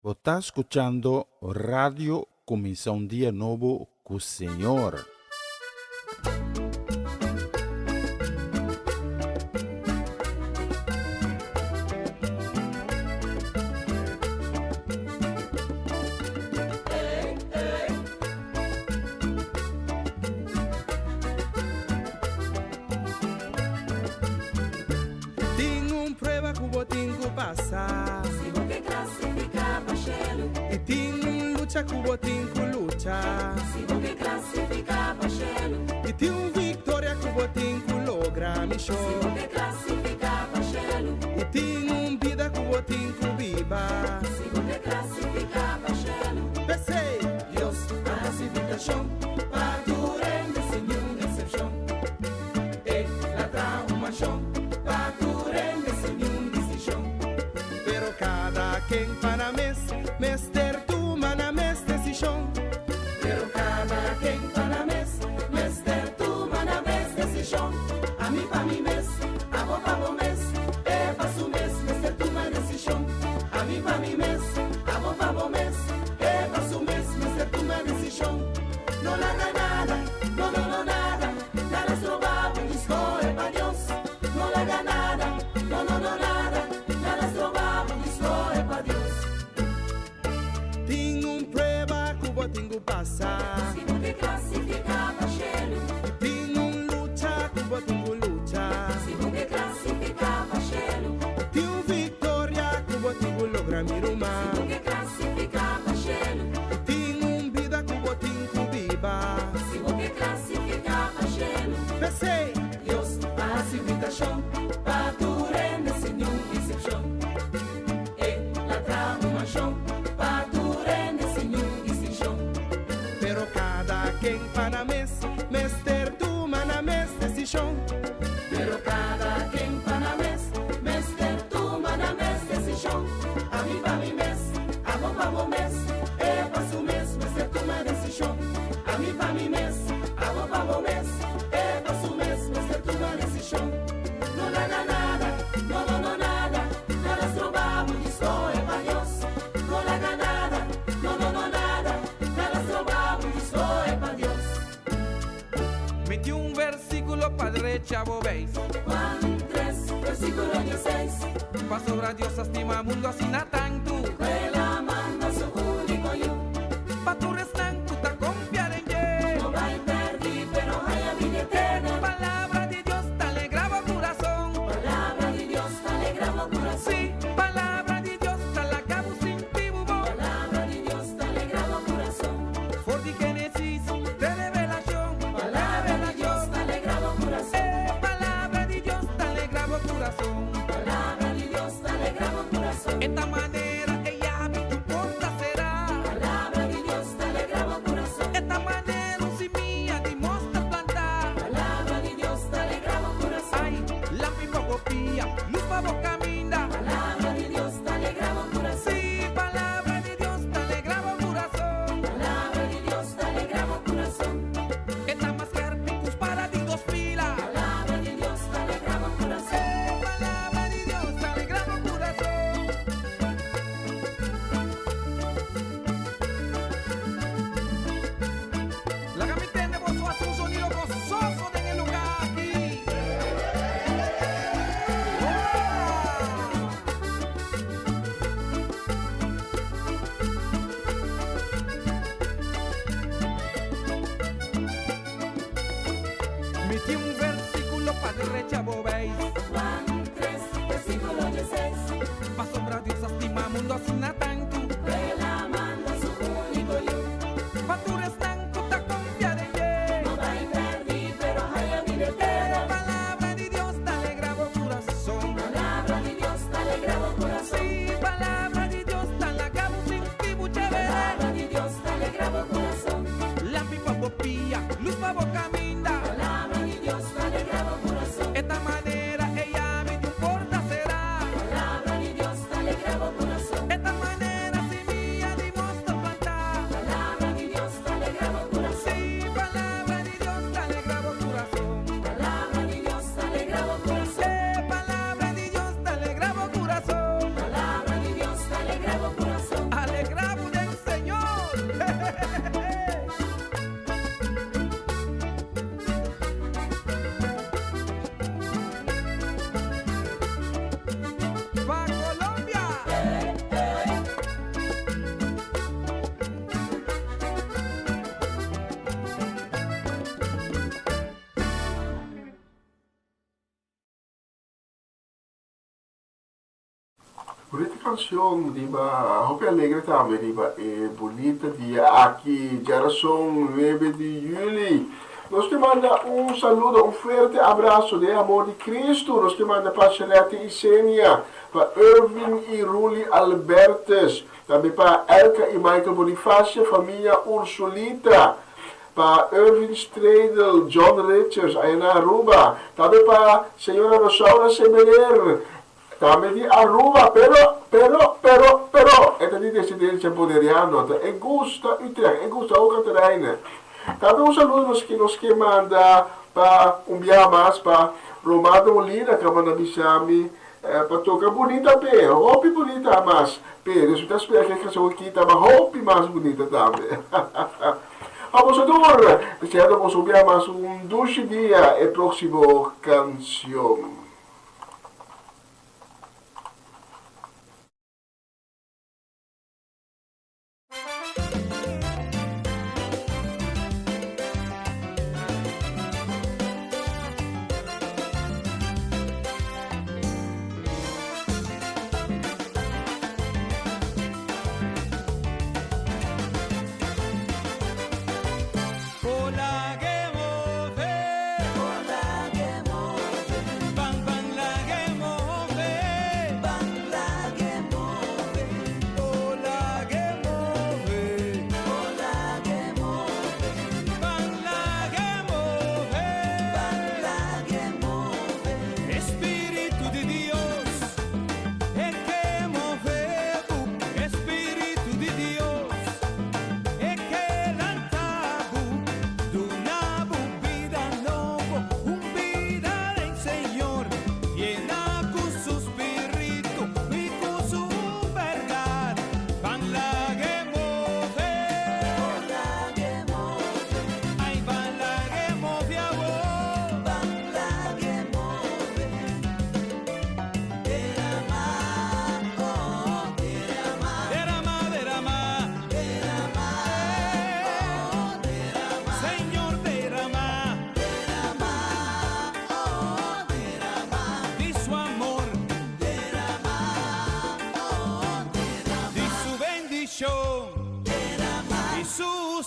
Está escuchando Radio Comienza un Día Nuevo con Señor. Tenho prueba que vou ter que passar. Se você classificar para Shelo, E tenho luta que vou ter que lutar. se você classificar para Shelo, E tenho vitória que vou ter que lograr, me show. se você classificar para Shelo, E tenho vida que vou ter que viver. se você classificar para Shelo, Pensei, Deus, a classificação, para tu rende sem nenhuma exceção. E la traumação, para tu rende sem nenhuma decisão. Pero cada quem para mes tu mana mes decisão. Pero cada quem para mes tu mana mes decisão. A mim pa mim mes, a vos pa vos mes, e pa su mes tu mana decisão. A mim pa mim mes, a vos pa vos mes, e pa su mes tu mana decisão. No la haga nada, no nada, nada es robado, disco es pa Dios. No la haga nada, no nada, nada es robado, disco es pa Dios. Tenho prueba que vou ter que passar. se você classificar para Shelo, Tenho luta que vou ter que lutar. se você classificar para Shelo, Tenho vitória que vou ter que lograr me rumar. se você classificar para Shelo, Tenho vida que vou ter que viver. se você classificar para Shelo, Pensei, Deus, a civilização, para tu rende sem nenhuma exceção. E la traumação, para tu rende sem nenhuma decisão. Pero cada quem para mes ter tu mana mes decisão. Pero cada quem para mes ter tu mana mes decisão. A mim pa mim mes, a vos pa vos mes, e pa su mes ter tu mana decisão. A mim pa mim mes, a vos pa vos mes, e pa su mes ter tu mana decisão. No nada nada, no nada, nada es robado, disco es pa Dios. No la haga nada, no nada, nada es robado, disco es pa Dios. Metí un versículo padre chavo veis. Juan 3, versículo 16, Pa sobra Dios estima mundo así na tanto. Él manda su único yo, Pa tu restan tu ta confiar en Él. no va a perder, pero hay a vida eterna. Palabra de Dios te alegraba corazón. Palabra de Dios te alegraba el corazón. Sí, palabra de Dios te la acabo sin ti bubo. Palabra de Dios te alegraba el corazón. For the Genesis de revelación. Palabra de Dios te alegraba el corazón. Palabra de Dios te alegraba corazón. Palabra de Dios te alegraba el corazón. Esta manera ella mi tu porta será. Palabra de Dios te alegraba el corazón. Esta manera un simia dimostra plantar. Palabra de Dios te alegraba el corazón. Ay, la mi copia, luz pa vos camina. Palabra de Dios te alegraba el corazón. Sí, palabra de Dios te alegraba corazón. Palabra de Dios te alegraba el corazón. Esta más que arpicus para ti dos filas. Palabra de Dios te alegraba el corazón. Palabra de Dios te alegraba corazón. La gamita de vos hace un sonido gozoso en el lugar aquí. Metí un versículo para el rechavo veis. Juan 3, versículo 16, Pa sombra Dios estima mundo así na tanto. Él manda su único yo, Pa tu restan tu ta confiar en Él. no va a perder, pero hay a vida eterna. Palabra de Dios te alegraba corazón. Palabra de Dios te alegraba el corazón. Sí, palabra de Dios te la acabo sin ti mucha Palabra vez. de Dios te alegraba el corazón. La mi pa pía, luz pa vos camina. Palabra de Dios te alegraba el corazón. Esta manera ella me importa será. Palabra de Dios te alegraba el corazón. Esta manera Bonita canción, diba, Hope Alegre también, diba, bonita día aquí, ya son 9 de julio. Nos te manda un saludo, un fuerte abrazo de amor de Cristo. Nos te manda para Charlotte y Senia, para Irving y Ruli Albertes, también para Elka y Michael Bonifacio, familia Ursulita, para Irving Stradel, John Richards, Ayana Aruba, también para señora Rosaura Semerer, también de Aruba, pero, esta desidencia poderiano, e gusta Utrecht, e gusta ook terreinen. Também um saludo que nos que manda para um dia mais para Romano Molina, que manda Bichami, para tocar bonita pé, roupa bonita mais, pé, isso tá esperando que essa aqui tá roupa mais bonita também. Vamos a ver, deseando vamos ouvir mais dulce dia e próximo canção.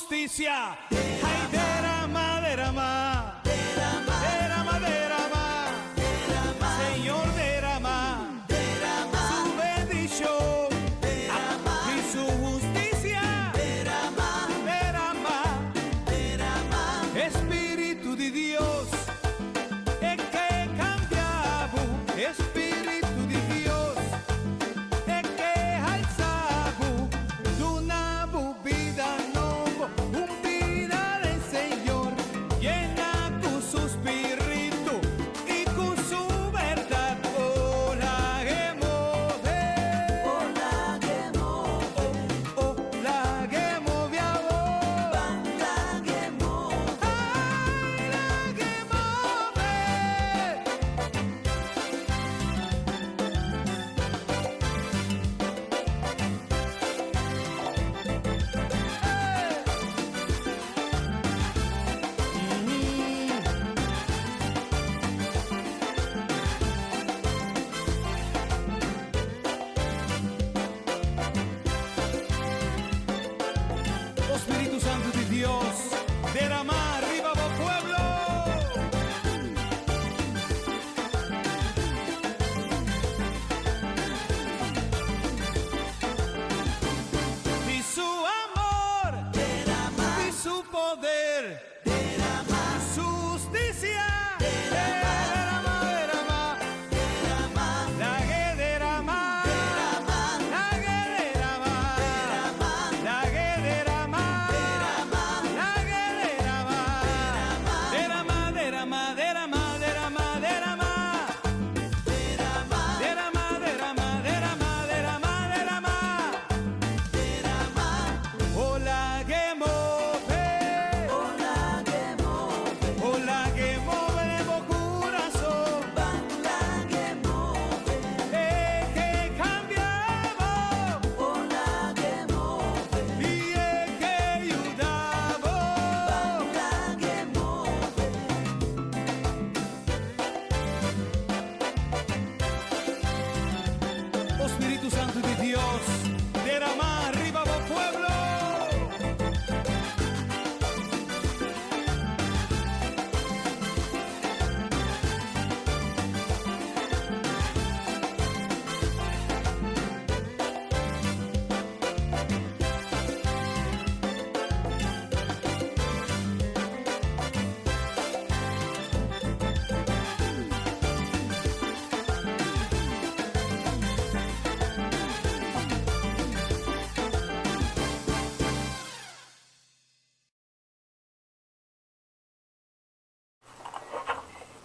justicia. Ay, derrama, derrama, derrama, derrama, Señor, derrama, su bendición y su justicia. Derrama, Espíritu de Dios, es que cambiamos, Espíritu de Dios, es que alzamos de una vida nueva, un vida del Señor, llena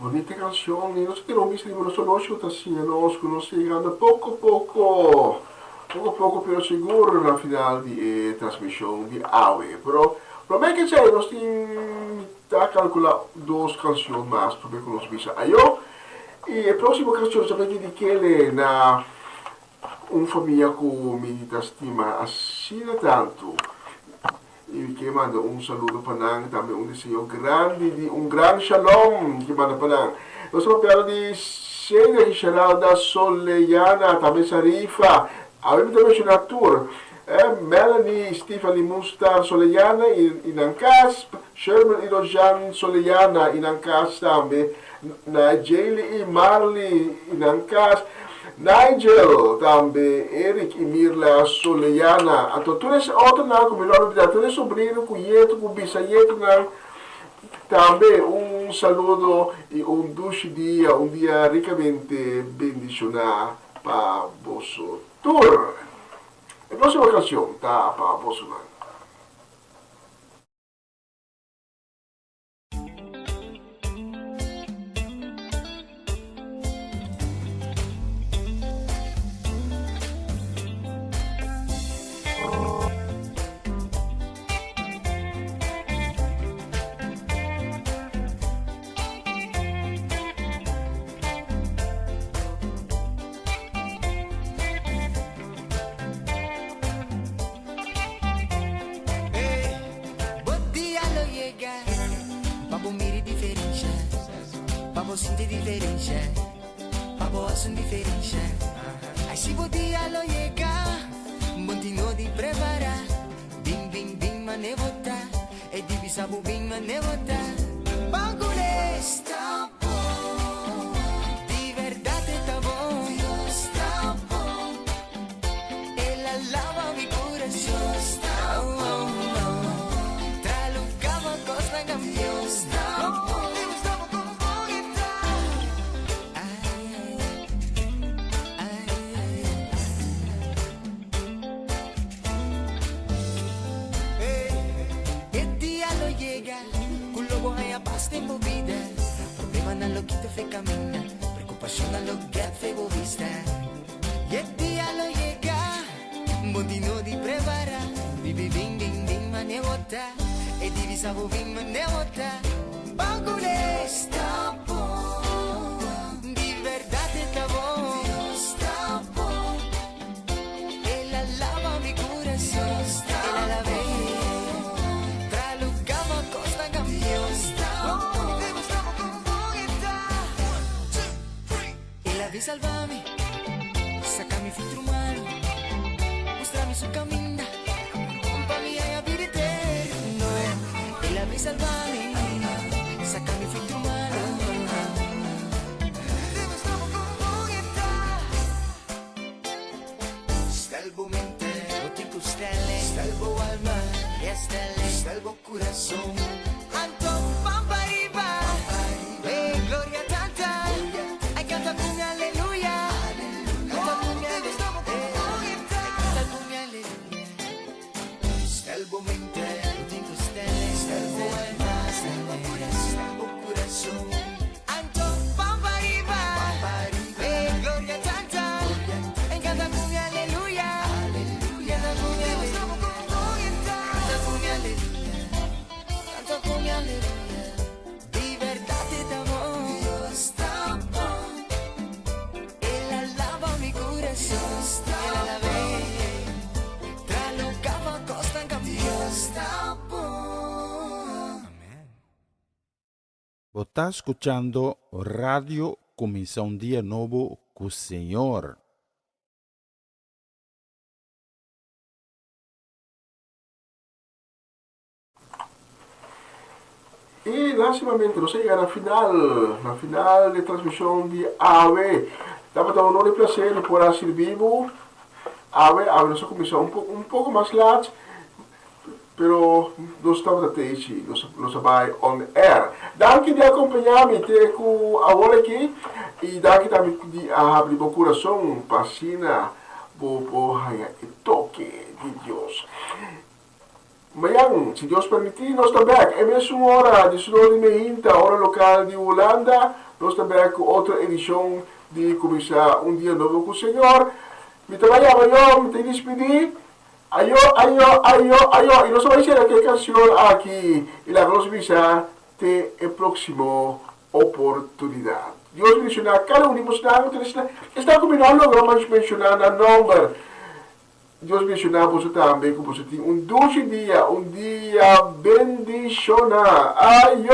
bonita canción, e nós teremos visto no nosso assim, nós chegando pouco pero seguro na final de transmissão de AWE. Pero bem que sei, nós temos que calcular duas canções mais para ver como nós visa aí. E a próxima canção também dediquei na família que me estima assim tanto. E que manda saludo para nós, também desejo grande, grande shalom que manda para nós. Nós estamos falando de Sheila e Geralda Solejana, também Sarifa, avem também mencionado Melanie, Stephanie Mustar Solejana in Ancas, Sherman Irojan Solejana in Ancas também, Nigel e Marley in Ancas, Nigel também, Eric e Mirla Solejana, então todos esses outros não, como melhor obviamente, todos os sobrinhos, cunhetos, bisnietos, também saludo e dia, dia ricamente bendicionado para vosso tour. A próxima canção tá para vosso nome. Sinti diferença, papo diferença. Aí se podia lo llegar, continuo di preparar. Bing bing bing mane vota, e divisa bu bing mane vota. Bagule está bom, di verdade está bom, está bom. Ela lava mi coração, está bom. Tralucava costa campeão, está bom. Tempo vida, problema na lo que te fe camina, preocupación na lo que te vista. Y el día lo llega, bondino di prepara, vivi bing bing bing manevota, e divisa bu bing manevota. Bagule está bom, di verdade está bom, está bom. Ela lava mi coração, ela la ve, tralucava costa campeão. Salvami, sacami filtro umano, mostrami su cammina, compami a vivere eterno. E la vi salvami, sacami filtro umano. Stelbo mente, botico stelle, stelbo alma, e stelle, stelbo corazon. Anto pampariba, e gloria tanta, ai canta con alle. Está escuchando Radio Comienza un Día Nuevo con Señor. E lastimamente não chega na final de transmissão de AWE. Estava dando um enorme prazer por assistir vivo. AWE nossa comissão um pouco mais large. Pero nós estamos até aqui, nós vai on air. Danke de acompanhar-me até com a hora aqui e danke também de abrir o coração para assinar o toque de Deus. Mayang, se Deus permitir, nós também, é mesmo hora de 19h30, hora local de Holanda, nós também com outra edição de começar um dia novo com o Senhor. Me trabalha amanhã, me despedir. Ayo, e nós vamos fazer aquela canção aqui, e la vamos visar até a próxima oportunidade. Deus menciona cada um de vocês, está combinando agora, mas mencionando o número. Deus menciona você também, como você tem um dia bendicional. Ayo.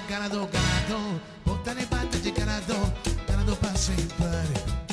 Ganador, bota le banda de ganador, ganador para sempre.